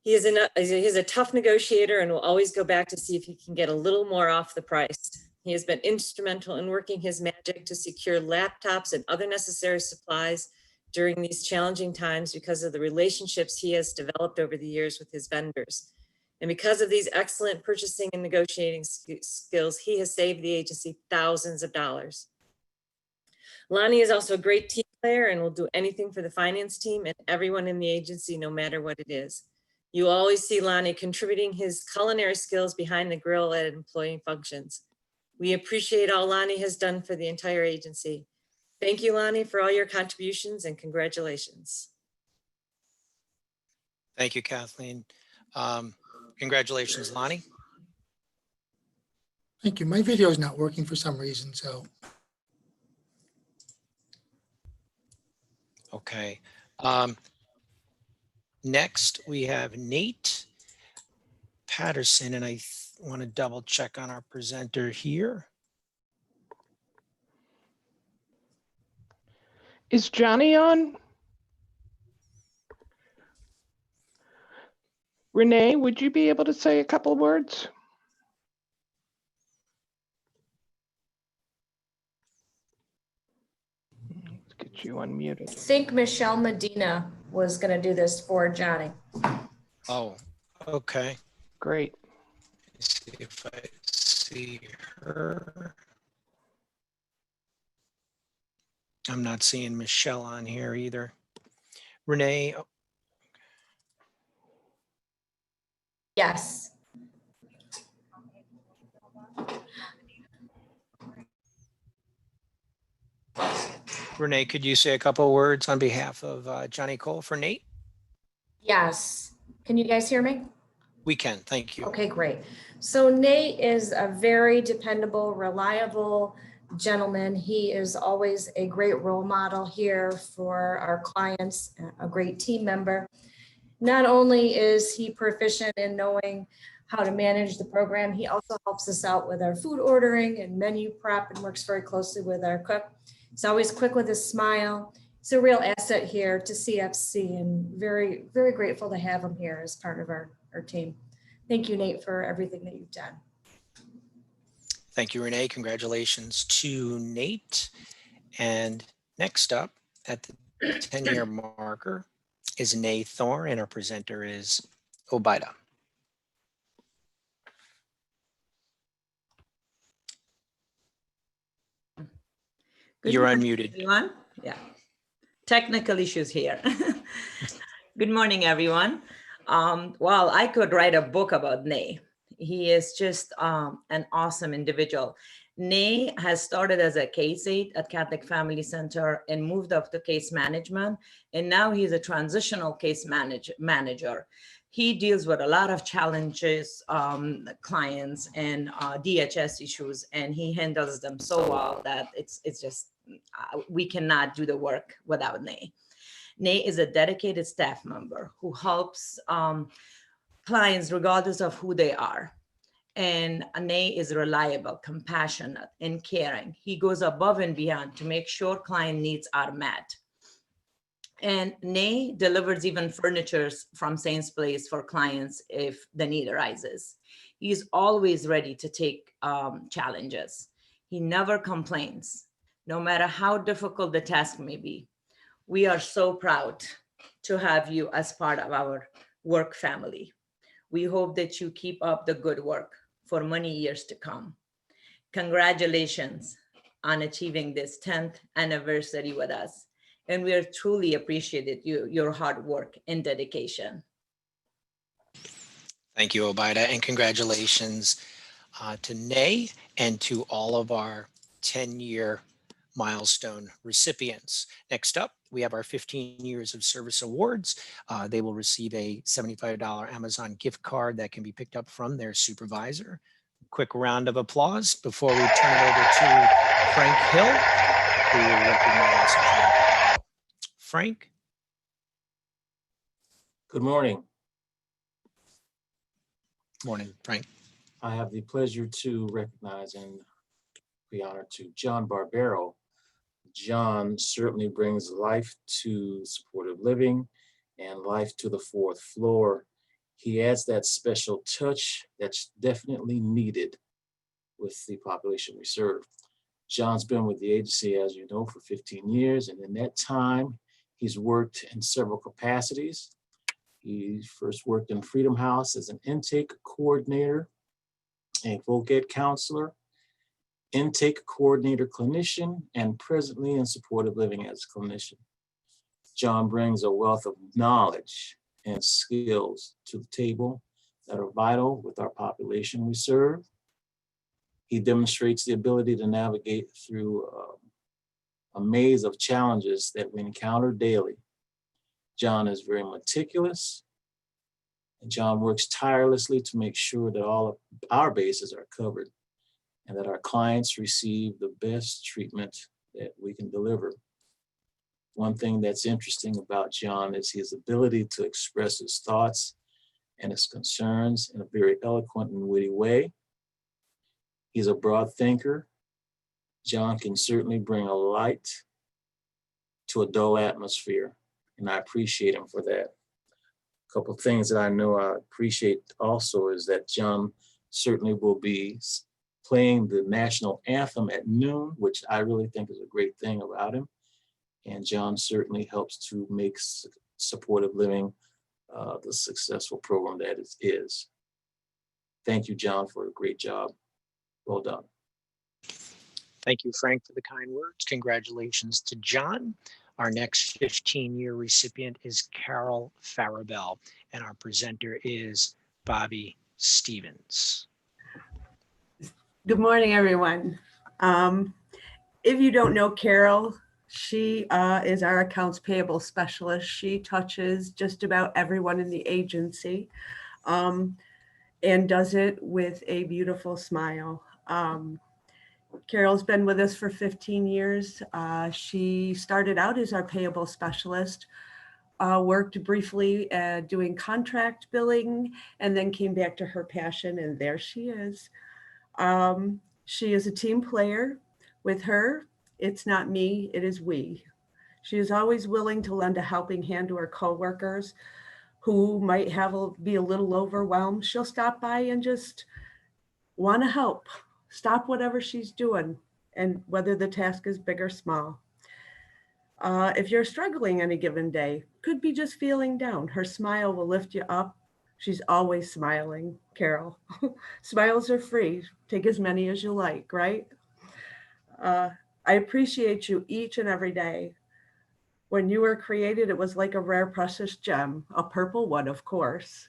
He is a tough negotiator and will always go back to see if he can get a little more off the price. He has been instrumental in working his magic to secure laptops and other necessary supplies during these challenging times because of the relationships he has developed over the years with his vendors. And because of these excellent purchasing and negotiating skills, he has saved the agency thousands of dollars. Lonnie is also a great team player and will do anything for the finance team and everyone in the agency, no matter what it is. You always see Lonnie contributing his culinary skills behind the grill at employee functions. We appreciate all Lonnie has done for the entire agency. Thank you, Lonnie, for all your contributions and congratulations. Thank you, Kathleen. Congratulations, Lonnie. Thank you. My video is not working for some reason, so. Okay. Next, we have Nate Patterson, and I want to double check on our presenter here. Is Johnny on? Renee, would you be able to say a couple words? Let's get you unmuted. I think Michelle Medina was going to do this for Johnny. Oh, okay. Great. Let's see if I see her. I'm not seeing Michelle on here either. Renee. Oh, Yes. Renee, could you say a couple words on behalf of Johnny Cole for Nate? Yes. Can you guys hear me? We can, thank you. Okay, great. So Nate is a very dependable, reliable gentleman. He is always a great role model here for our clients, a great team member. Not only is he proficient in knowing how to manage the program, he also helps us out with our food ordering and menu prep and works very closely with our cook. He's always quick with a smile. He's a real asset here to CFC and very, very grateful to have him here as part of our team. Thank you, Nate, for everything that you've done. Thank you, Renee. Congratulations to Nate. And next up at the 10-year marker is Nay Thorne, and our presenter is Obaida. You're unmuted. Everyone. Yeah, technical issues here. Good morning, everyone. Well, I could write a book about Nay. He is just an awesome individual. Nay has started as a case aide at Catholic Family Center and moved up to case management. And now he's a transitional case manager. He deals with a lot of challenges, clients and DHS issues, and he handles them so well that it's just, we cannot do the work without Nay. Nay is a dedicated staff member who helps clients regardless of who they are. And Nay is reliable, compassionate, and caring. He goes above and beyond to make sure client needs are met. And Nay delivers even furniture from Saint's Place for clients if the need arises. He's always ready to take challenges. He never complains, no matter how difficult the task may be. We are so proud to have you as part of our work family. We hope that you keep up the good work for many years to come. Congratulations on achieving this 10th anniversary with us. And we are truly appreciated your hard work and dedication. Thank you, Obaida, and congratulations to Nay and to all of our 10-year milestone recipients. Next up, we have our 15 years of service awards. They will receive a $75 Amazon gift card that can be picked up from their supervisor. Quick round of applause before we turn it over to Frank Hill, who will recognize Frank. Good morning. Morning, Frank. I have the pleasure to recognize and be honored to John Barbero. John certainly brings life to supportive living and life to the fourth floor. He adds that special touch that's definitely needed with the population we serve. John's been with the agency, as you know, for 15 years, and in that time, he's worked in several capacities. He first worked in Freedom House as an intake coordinator and voc ed counselor. intake coordinator clinician, and presently in supportive living as a clinician. John brings a wealth of knowledge and skills to the table that are vital with our population we serve. He demonstrates the ability to navigate through a maze of challenges that we encounter daily. John is very meticulous, and John works tirelessly to make sure that all of our bases are covered and that our clients receive the best treatment that we can deliver. One thing that's interesting about John is his ability to express his thoughts and his concerns in a very eloquent and witty way. He's a broad thinker. John can certainly bring a light to a dull atmosphere, and I appreciate him for that. A couple of things that I know I appreciate also is that John certainly will be playing the national anthem at noon, which I really think is a great thing about him. And John certainly helps to make supportive living the successful program that it is. Thank you, John, for a great job. Well done. Thank you, Frank, for the kind words. Congratulations to John. Our next 15-year recipient is Carol Farabelle, and our presenter is Bobby Stevens. Good morning, everyone. If you don't know Carol, she is our accounts payable specialist. She touches just about everyone in the agency and does it with a beautiful smile. Carol's been with us for 15 years. She started out as our payable specialist, worked briefly doing contract billing, and then came back to her passion, and there she is. She is a team player. With her, it's not me, it is we. She is always willing to lend a helping hand to her coworkers who might be a little overwhelmed. She'll stop by and just want to help. Stop whatever she's doing, and whether the task is big or small. If you're struggling on a given day, could be just feeling down, her smile will lift you up. She's always smiling, Carol. Smiles are free. Take as many as you like, right? I appreciate you each and every day. When you were created, it was like a rare, precious gem, a purple one, of course.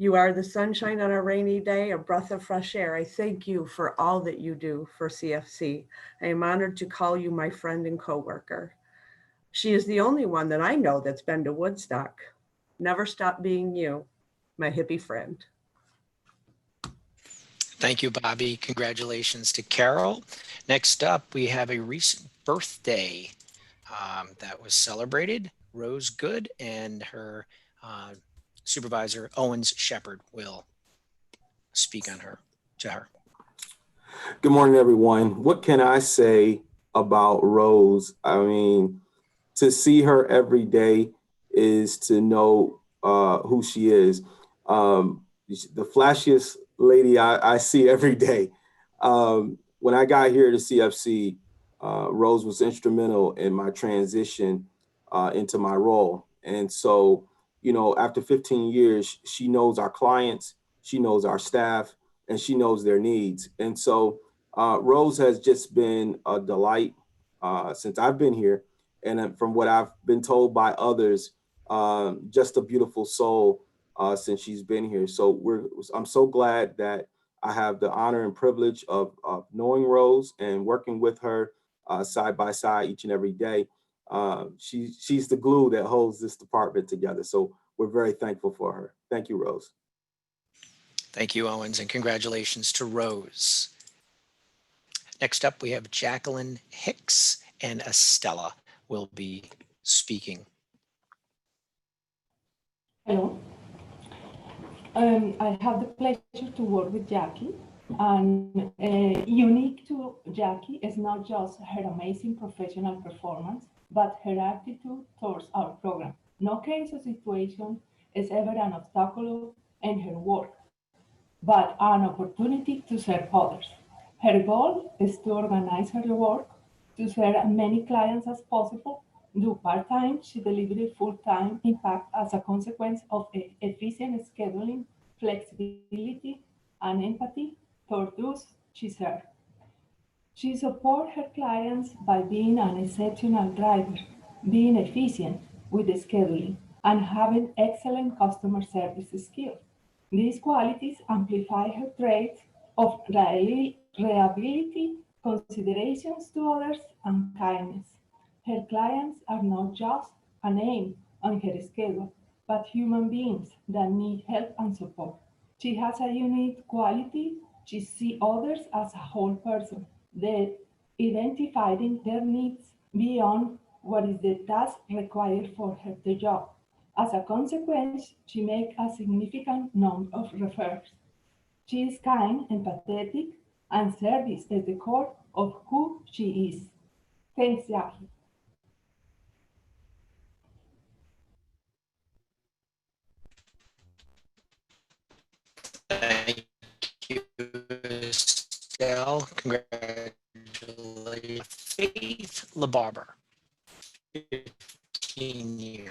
You are the sunshine on a rainy day, a breath of fresh air. I thank you for all that you do for CFC. I am honored to call you my friend and coworker. She is the only one that I know that's been to Woodstock. Never stop being you, my hippie friend. Thank you, Bobby. Congratulations to Carol. Next up, we have a recent birthday that was celebrated. Rose Good and her supervisor, Owens Shepherd, will speak on to her. Good morning, everyone. What can I say about Rose? I mean, to see her every day is to know who she is. The flashiest lady I see every day. When I got here to CFC, Rose was instrumental in my transition into my role. And so, you know, after 15 years, she knows our clients, she knows our staff, and she knows their needs. And so Rose has just been a delight since I've been here. And from what I've been told by others, just a beautiful soul since she's been here. So I'm so glad that I have the honor and privilege of knowing Rose and working with her side by side each and every day. She's the glue that holds this department together. So we're very thankful for her. Thank you, Rose. Thank you, Owens, and congratulations to Rose. Next up, we have Jacqueline Hicks and Estella will be speaking. Hello. I have the pleasure to work with Jackie, and unique to Jackie is not just her amazing professional performance, but her attitude towards our program. No case or situation is ever an obstacle in her work, but an opportunity to serve others. Her goal is to organize her work to serve as many clients as possible. Do part-time, she delivered full-time impact as a consequence of efficient scheduling, flexibility, and empathy toward those she served. She supports her clients by being an exceptional driver, being efficient with the scheduling, and having excellent customer service skills. These qualities amplify her traits of reliability, considerations to others, and kindness. Her clients are not just a name on her schedule, but human beings that need help and support. She has a unique quality. She sees others as a whole person, they identifying their needs beyond what is the task required for her the job. As a consequence, she makes a significant number of referrals. She is kind, empathetic, and service at the core of who she is. Thanks, Jackie. Thank you, Estelle. Congratulations. Faith LaBarber, 15 years.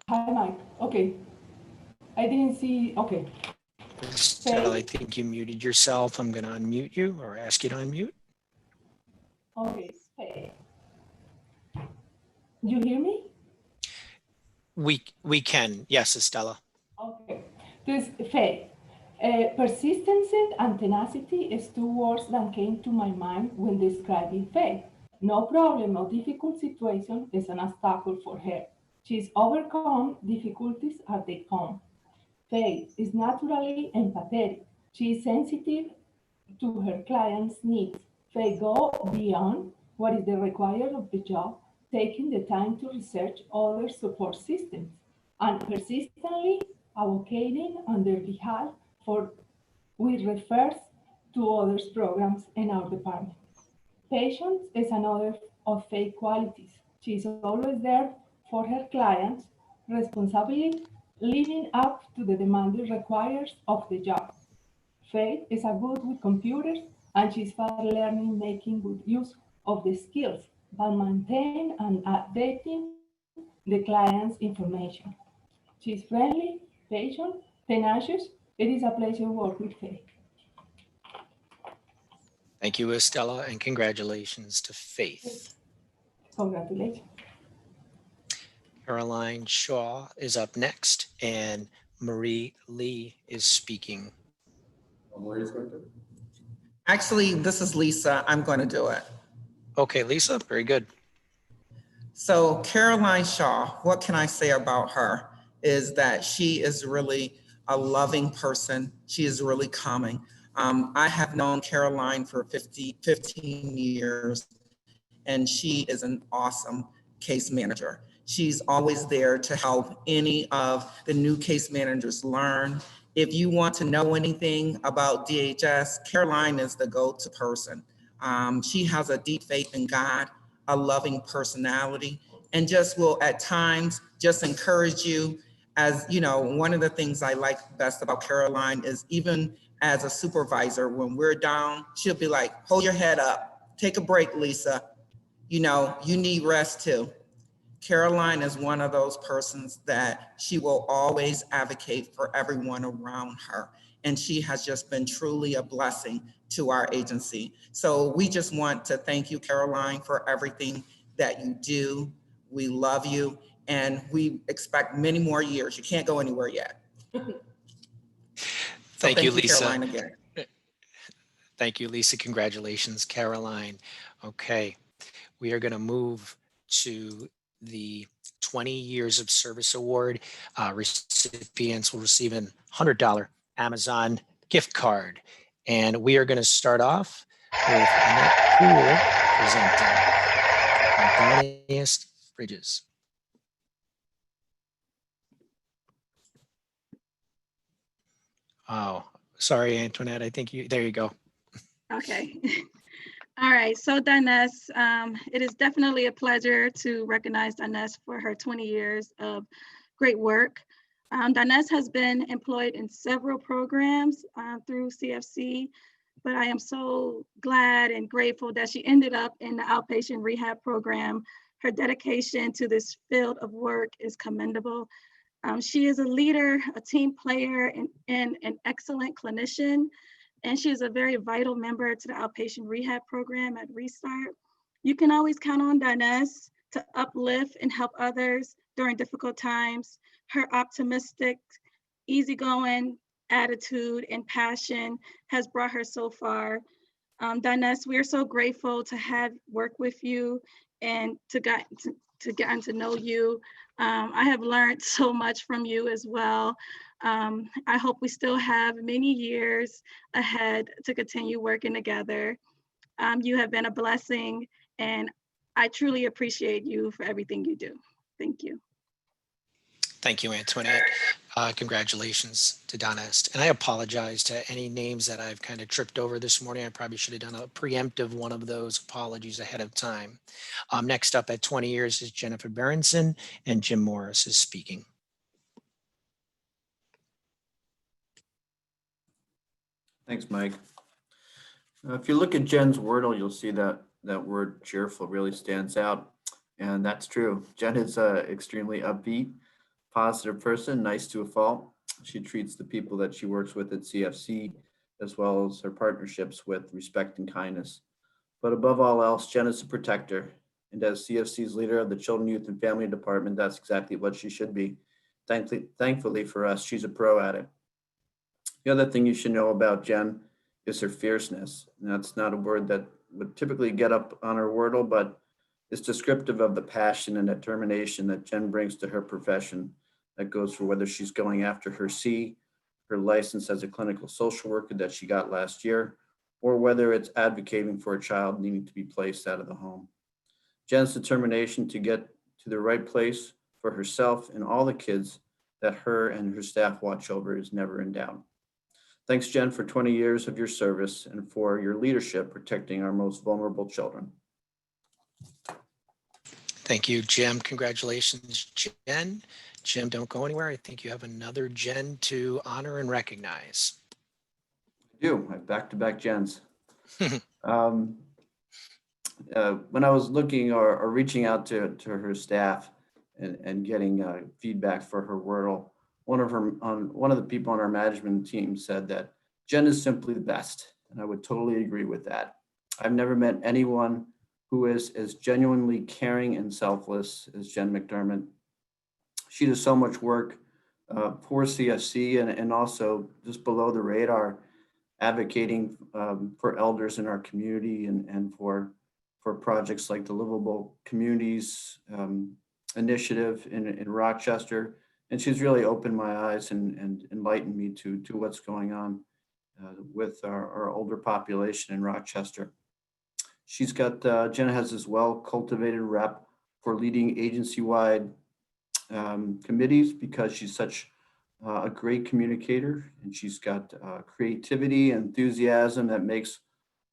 Hi, Mike. Okay. I didn't see, okay. Estelle, I think you muted yourself. I'm going to unmute you or ask you to unmute. Okay, Faye. You hear me? We can. Yes, Estella. Okay. This Faye. Persistence and tenacity is two words that came to my mind when describing Faye. No problem or difficult situation is an obstacle for her. She's overcome difficulties as they come. Faye is naturally empathetic. She is sensitive to her clients' needs. They go beyond what is the required of the job, taking the time to research other support systems and persistently advocating on their behalf for which refers to others programs in our department. Patience is another of Faye's qualities. She is always there for her clients, responsibly living up to the demanding requirements of the job. Faith is a good with computers and she's fast learning making good use of the skills by maintaining and updating the client's information. She's friendly, patient, tenacious. It is a pleasure to work with Faith. Thank you, Estella, and congratulations to Faith. Congratulations. Caroline Shaw is up next, and Marie Lee is speaking. Actually, this is Lisa. I'm going to do it. Okay, Lisa, very good. So Caroline Shaw, what can I say about her is that she is really a loving person. She is really calming. I have known Caroline for 15 years, and she is an awesome case manager. She's always there to help any of the new case managers learn. If you want to know anything about DHS, Caroline is the go-to person. She has a deep faith in God, a loving personality, and just will at times just encourage you. As you know, one of the things I like best about Caroline is even as a supervisor, when we're down, she'll be like, hold your head up, take a break, Lisa. You know, you need rest too. Caroline is one of those persons that she will always advocate for everyone around her. And she has just been truly a blessing to our agency. So we just want to thank you, Caroline, for everything that you do. We love you and we expect many more years. You can't go anywhere yet. Thank you, Lisa. Caroline, again. Thank you, Lisa. Congratulations, Caroline. Okay, we are going to move to the 20 Years of Service Award. Recipients will receive a $100 Amazon gift card. And we are going to start off with Annette Poole presenting Antonius Bridges. Oh, sorry, Antoinette. I think there you go. Okay. All right, so Dinez, it is definitely a pleasure to recognize Dinez for her 20 years of great work. Dinez has been employed in several programs through CFC, but I am so glad and grateful that she ended up in the outpatient rehab program. Her dedication to this field of work is commendable. She is a leader, a team player, and an excellent clinician. And she is a very vital member to the outpatient rehab program at Restart. You can always count on Dinez to uplift and help others during difficult times. Her optimistic, easygoing attitude and passion has brought her so far. Dinez, we are so grateful to have worked with you and to get to know you. I have learned so much from you as well. I hope we still have many years ahead to continue working together. You have been a blessing, and I truly appreciate you for everything you do. Thank you. Thank you, Antoinette. Congratulations to Donna Est. And I apologize to any names that I've kind of tripped over this morning. I probably should have done a preemptive one of those apologies ahead of time. Next up at 20 years is Jennifer Berenson, and Jim Morris is speaking. Thanks, Mike. If you look at Jen's Wordle, you'll see that that word cheerful really stands out. And that's true. Jen is an extremely upbeat, positive person, nice to a fault. She treats the people that she works with at CFC, as well as her partnerships, with respect and kindness. But above all else, Jen is a protector. And as CFC's leader of the Children, Youth, and Family Department, that's exactly what she should be. Thankfully for us, she's a pro at it. The other thing you should know about Jen is her fierceness. And that's not a word that would typically get up on her Wordle, but it's descriptive of the passion and determination that Jen brings to her profession. That goes for whether she's going after her C, her license as a clinical social worker that she got last year, or whether it's advocating for a child needing to be placed out of the home. Jen's determination to get to the right place for herself and all the kids that her and her staff watch over is never in doubt. Thanks, Jen, for 20 years of your service and for your leadership protecting our most vulnerable children. Thank you, Jim. Congratulations, Jen. Jim, don't go anywhere. I think you have another Jen to honor and recognize. I do. I have back-to-back Jens. When I was looking or reaching out to her staff and getting feedback for her Wordle, one of the people on our management team said that Jen is simply the best, and I would totally agree with that. I've never met anyone who is as genuinely caring and selfless as Jen McDermott. She does so much work for CFC and also just below the radar, advocating for elders in our community and for projects like the Livable Communities Initiative in Rochester. And she's really opened my eyes and enlightened me to what's going on with our older population in Rochester. She's got, Jenna has this well-cultivated rep for leading agency-wide committees because she's such a great communicator, and she's got creativity and enthusiasm that makes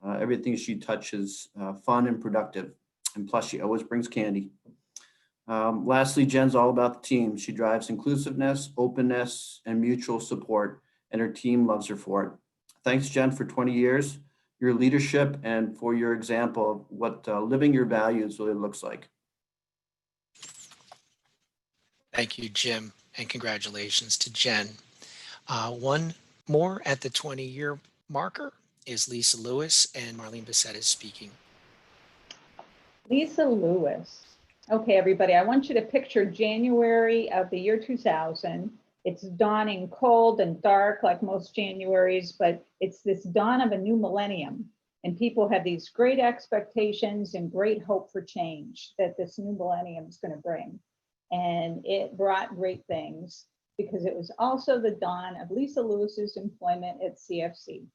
everything she touches fun and productive. And plus, she always brings candy. Lastly, Jen's all about the team. She drives inclusiveness, openness, and mutual support, and her team loves her for it. Thanks, Jen, for 20 years, your leadership, and for your example of what living your values really looks like. Thank you, Jim, and congratulations to Jen. One more at the 20-year marker is Lisa Lewis, and Marlene Bissett is speaking. Lisa Lewis. Okay, everybody, I want you to picture January of the year 2000. It's dawning cold and dark like most Januaries, but it's this dawn of a new millennium. And people have these great expectations and great hope for change that this new millennium is going to bring. And it brought great things because it was also the dawn of Lisa Lewis's employment at CFC.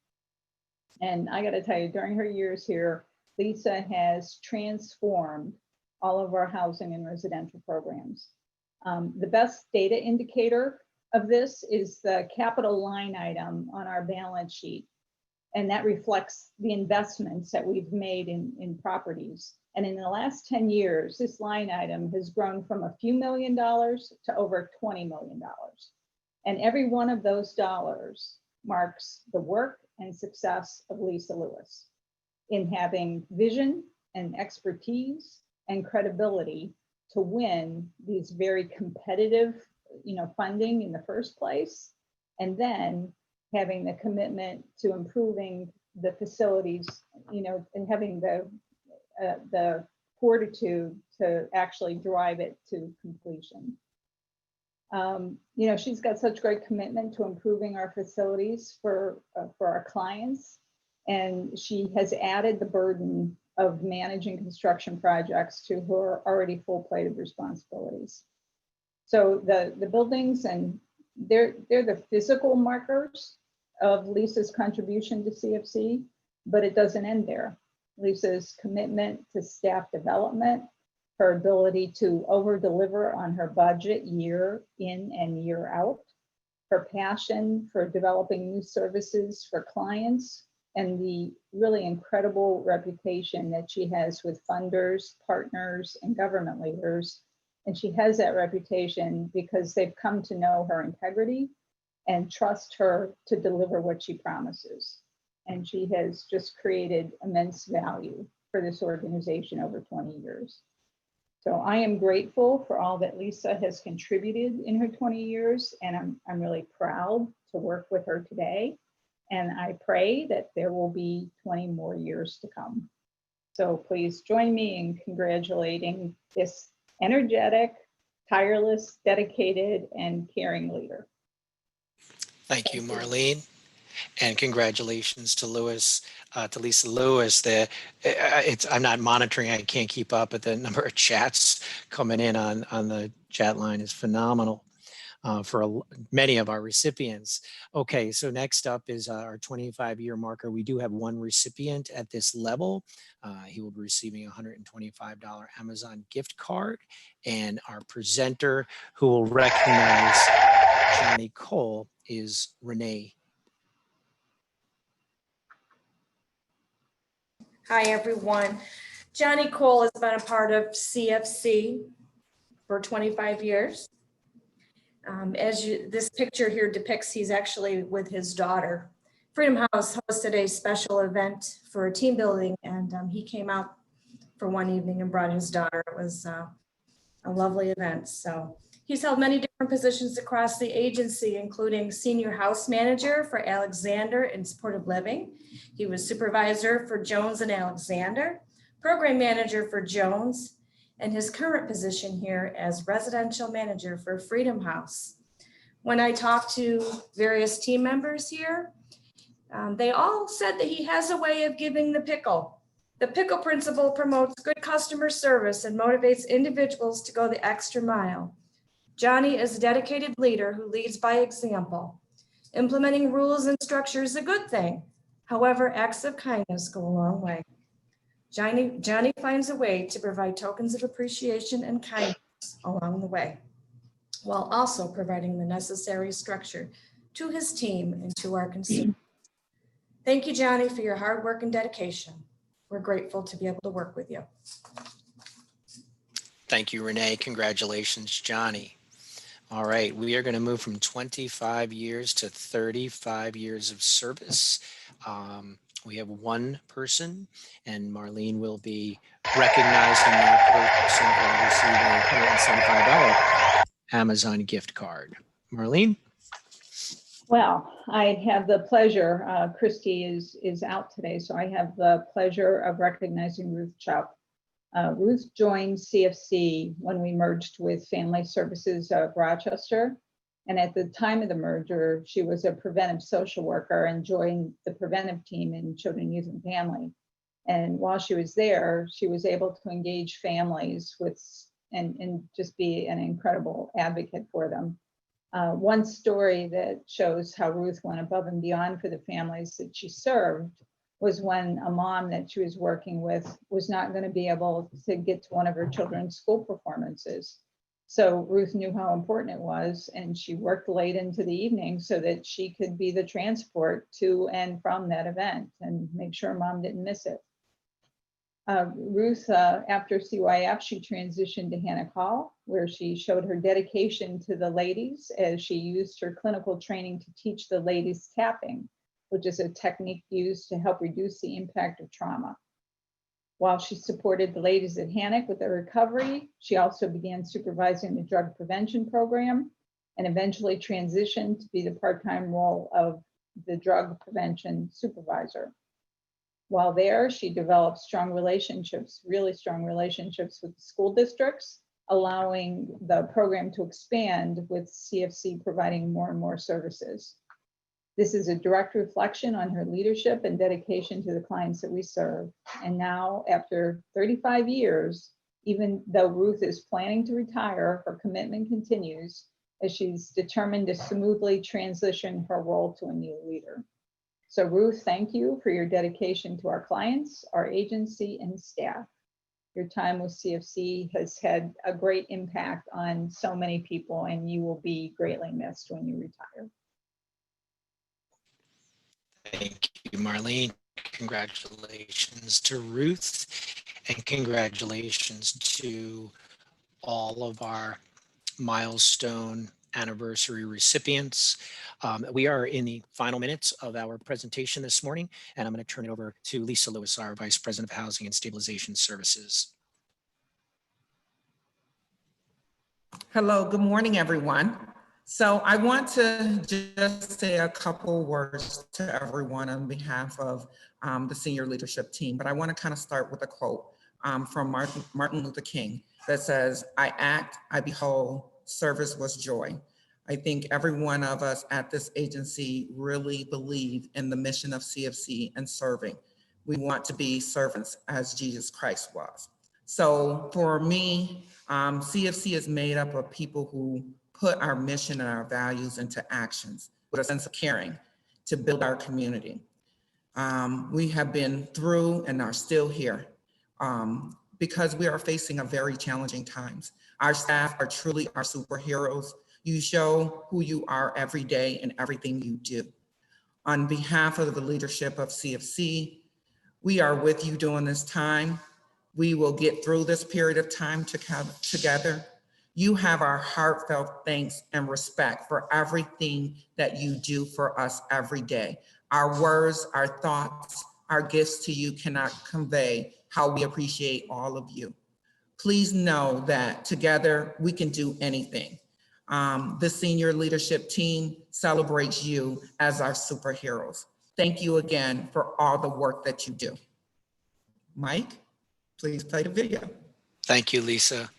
And I got to tell you, during her years here, Lisa has transformed all of our housing and residential programs. The best data indicator of this is the capital line item on our balance sheet. And that reflects the investments that we've made in properties. And in the last 10 years, this line item has grown from a few $1 million to over $20 million. And every one of those dollars marks the work and success of Lisa Lewis in having vision and expertise and credibility to win these very competitive, funding in the first place, and then having the commitment to improving the facilities, and having the fortitude to actually drive it to completion. She's got such great commitment to improving our facilities for our clients, and she has added the burden of managing construction projects to her already full plate of responsibilities. So the buildings, and they're the physical markers of Lisa's contribution to CFC, but it doesn't end there. Lisa's commitment to staff development, her ability to over-deliver on her budget year in and year out, her passion for developing new services for clients, and the really incredible reputation that she has with funders, partners, and government leaders. And she has that reputation because they've come to know her integrity and trust her to deliver what she promises. And she has just created immense value for this organization over 20 years. So I am grateful for all that Lisa has contributed in her 20 years, and I'm really proud to work with her today. And I pray that there will be 20 more years to come. So please join me in congratulating this energetic, tireless, dedicated, and caring leader. Thank you, Marlene. And congratulations to Lisa Lewis. I'm not monitoring, I can't keep up, but the number of chats coming in on the chat line is phenomenal for many of our recipients. Okay, so next up is our 25-year marker. We do have one recipient at this level. He will be receiving a $125 Amazon gift card. And our presenter who will recognize Johnny Cole is Renee. Hi, everyone. Johnny Cole has been a part of CFC for 25 years. This picture here depicts, he's actually with his daughter. Freedom House hosted a special event for a team building, and he came out for one evening and brought his daughter. It was a lovely event. So he's held many different positions across the agency, including senior house manager for Alexander in supportive living. He was supervisor for Jones and Alexander, program manager for Jones, and his current position here as residential manager for Freedom House. When I talked to various team members here, they all said that he has a way of giving the pickle. The pickle principle promotes good customer service and motivates individuals to go the extra mile. Johnny is a dedicated leader who leads by example. Implementing rules and structure is a good thing. However, acts of kindness go a long way. Johnny finds a way to provide tokens of appreciation and kindness along the way, while also providing the necessary structure to his team and to our consumers. Thank you, Johnny, for your hard work and dedication. We're grateful to be able to work with you. Thank you, Renee. Congratulations, Johnny. All right, we are going to move from 25 years to 35 years of service. We have one person, and Marlene will be recognizing that person who will receive a $175 Amazon gift card. Marlene? Well, I have the pleasure, Christy is out today, so I have the pleasure of recognizing Ruth Chubb. Ruth joined CFC when we merged with Family Services of Rochester. And at the time of the merger, she was a preventive social worker and joined the preventive team in Children, Youth, and Family. And while she was there, she was able to engage families and just be an incredible advocate for them. One story that shows how Ruth went above and beyond for the families that she served was when a mom that she was working with was not going to be able to get to one of her children's school performances. So Ruth knew how important it was, and she worked late into the evening so that she could be the transport to and from that event and make sure mom didn't miss it. Ruth, after CYF, she transitioned to Hannock Hall, where she showed her dedication to the ladies as she used her clinical training to teach the ladies tapping, which is a technique used to help reduce the impact of trauma. While she supported the ladies at Hannock with their recovery, she also began supervising the drug prevention program and eventually transitioned to be the part-time role of the drug prevention supervisor. While there, she developed strong relationships, really strong relationships with the school districts, allowing the program to expand with CFC providing more and more services. This is a direct reflection on her leadership and dedication to the clients that we serve. And now, after 35 years, even though Ruth is planning to retire, her commitment continues as she's determined to smoothly transition her role to a new leader. So Ruth, thank you for your dedication to our clients, our agency, and staff. Your time with CFC has had a great impact on so many people, and you will be greatly missed when you retire. Thank you, Marlene. Congratulations to Ruth, and congratulations to all of our milestone anniversary recipients. We are in the final minutes of our presentation this morning, and I'm going to turn it over to Lisa Lewis, our Vice President of Housing and Stabilization Services. Hello, good morning, everyone. So I want to just say a couple words to everyone on behalf of the senior leadership team, but I want to kind of start with a quote from Martin Luther King that says, "I act, I behold, service was joy." I think every one of us at this agency really believe in the mission of CFC and serving. We want to be servants as Jesus Christ was. So for me, CFC is made up of people who put our mission and our values into actions with a sense of caring to build our community. We have been through and are still here because we are facing a very challenging times. Our staff are truly our superheroes. You show who you are every day in everything you do. On behalf of the leadership of CFC, we are with you during this time. We will get through this period of time together. You have our heartfelt thanks and respect for everything that you do for us every day. Our words, our thoughts, our gifts to you cannot convey how we appreciate all of you. Please know that together we can do anything. The senior leadership team celebrates you as our superheroes. Thank you again for all the work that you do. Mike, please play the video. Thank you, Lisa.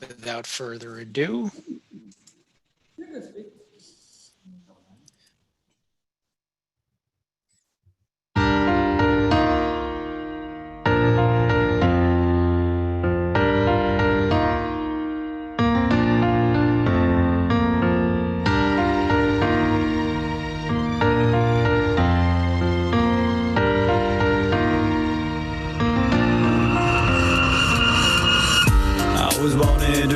Without further ado,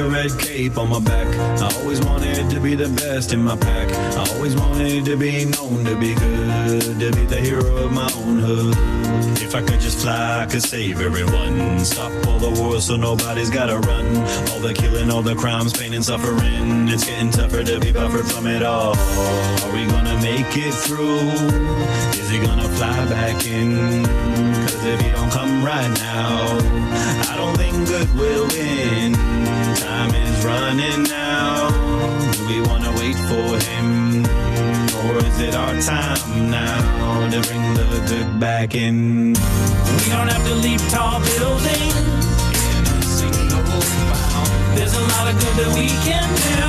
red cape on my back. I always wanted to be the best in my pack. I always wanted to be known to be good, to be the hero of my own hood. If I could just fly, I could save everyone. Stop all the wars so nobody's gotta run. All the killing, all the crimes, pain and suffering. It's getting tougher to be buffered from it all. Are we gonna make it through? Is he gonna fly back in? Cause if he don't come right now, I don't think good will win. Time is running out. Do we wanna wait for him? Or is it our time now to bring the good back in? We don't have to leap tall buildings in a single bound. There's a lot of good that we can do.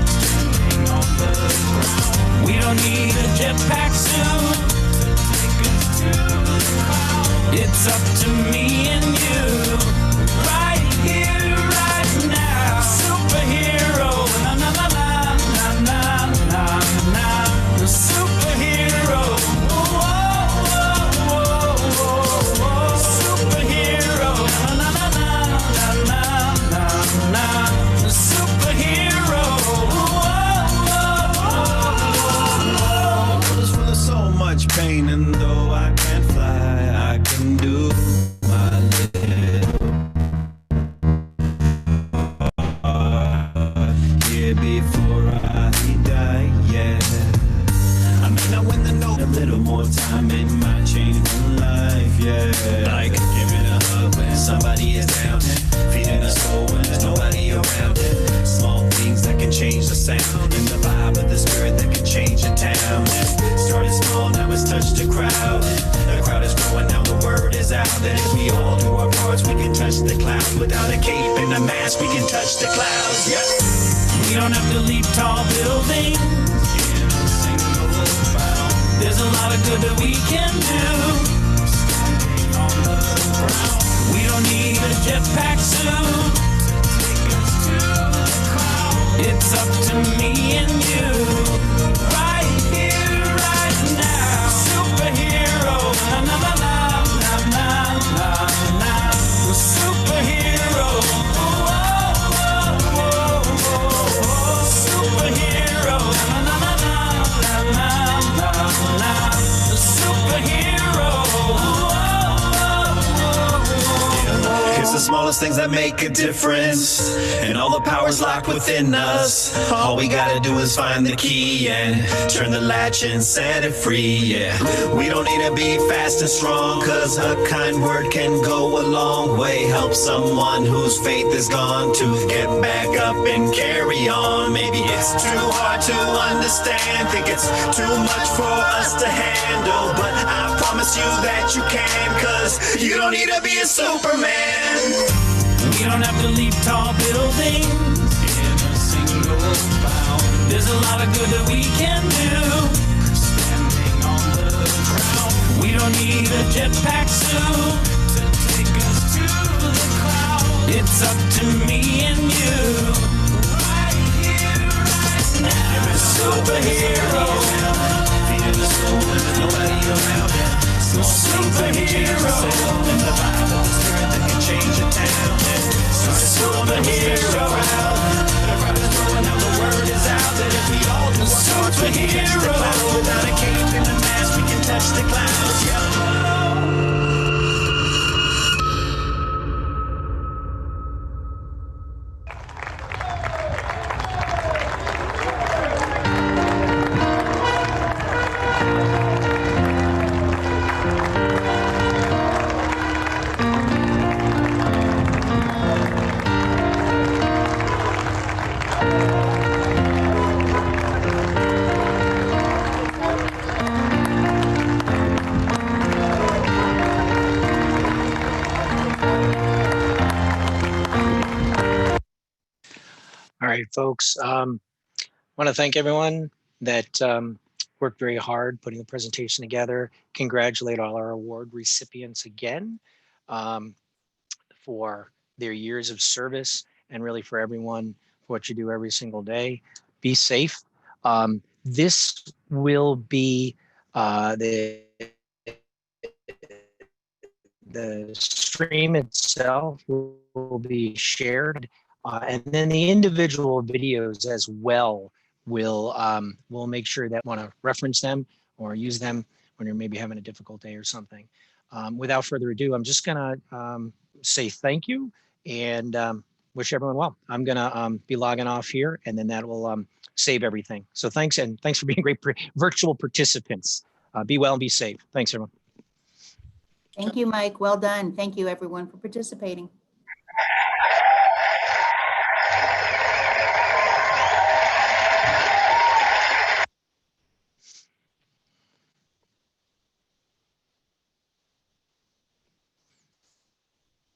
Standing on the ground. We don't need a jetpack suit to take us to the cloud. It's up to me and you, right here, right now. Superhero, na na na na na na na. The superhero, whoa, whoa, whoa, whoa, whoa. Superhero, na na na na na na na. The superhero, whoa, whoa, whoa, whoa, whoa. From so much pain. the town. Started small, now it's touched the crowd. The crowd is growing, now the word is out that if we all do our parts, we can touch the clouds. Without a cape and a mask, we can touch the clouds. Yep. We don't have to leap tall buildings. There's a lot of good that we can do. We don't need a jetpack suit. It's up to me and you. Right here, right now. Superhero. Na na na na na na na. Superhero. Oh, oh, oh, oh, oh. Superhero. Na na na na na na na. Superhero. It's the smallest things that make a difference, and all the power's locked within us. All we gotta do is find the key and turn the latch and set it free, yeah. We don't need to be fast and strong, cause a kind word can go a long way. Help someone whose faith is gone to get back up and carry on. Maybe it's too hard to understand, think it's too much for us to handle, but I promise you that you can, cause you don't need to be a Superman. We don't have to leap tall buildings in a single bound. There's a lot of good that we can do standing on the ground. We don't need a jetpack suit to take us to the cloud. It's up to me and you. Right here, right now. You're a superhero. Feeding the soul when there's nobody around it. Superhero. And the vibe of the spirit that can change a town. Superhero. The crowd is growing, now the word is out that if we all do our parts, we can touch the clouds. Without a cape and a mask, we can touch the clouds. Yeah. All right, folks. Want to thank everyone that worked very hard putting the presentation together. Congratulate all our award recipients again for their years of service, and really for everyone for what you do every single day. Be safe. This will be the stream itself will be shared, and then the individual videos as well will we'll make sure that want to reference them or use them when you're maybe having a difficult day or something. Without further ado, I'm just gonna say thank you and wish everyone well. I'm gonna be logging off here, and then that will save everything. So thanks, and thanks for being great virtual participants. Be well and be safe. Thanks, everyone. Thank you, Mike. Well done. Thank you, everyone, for participating.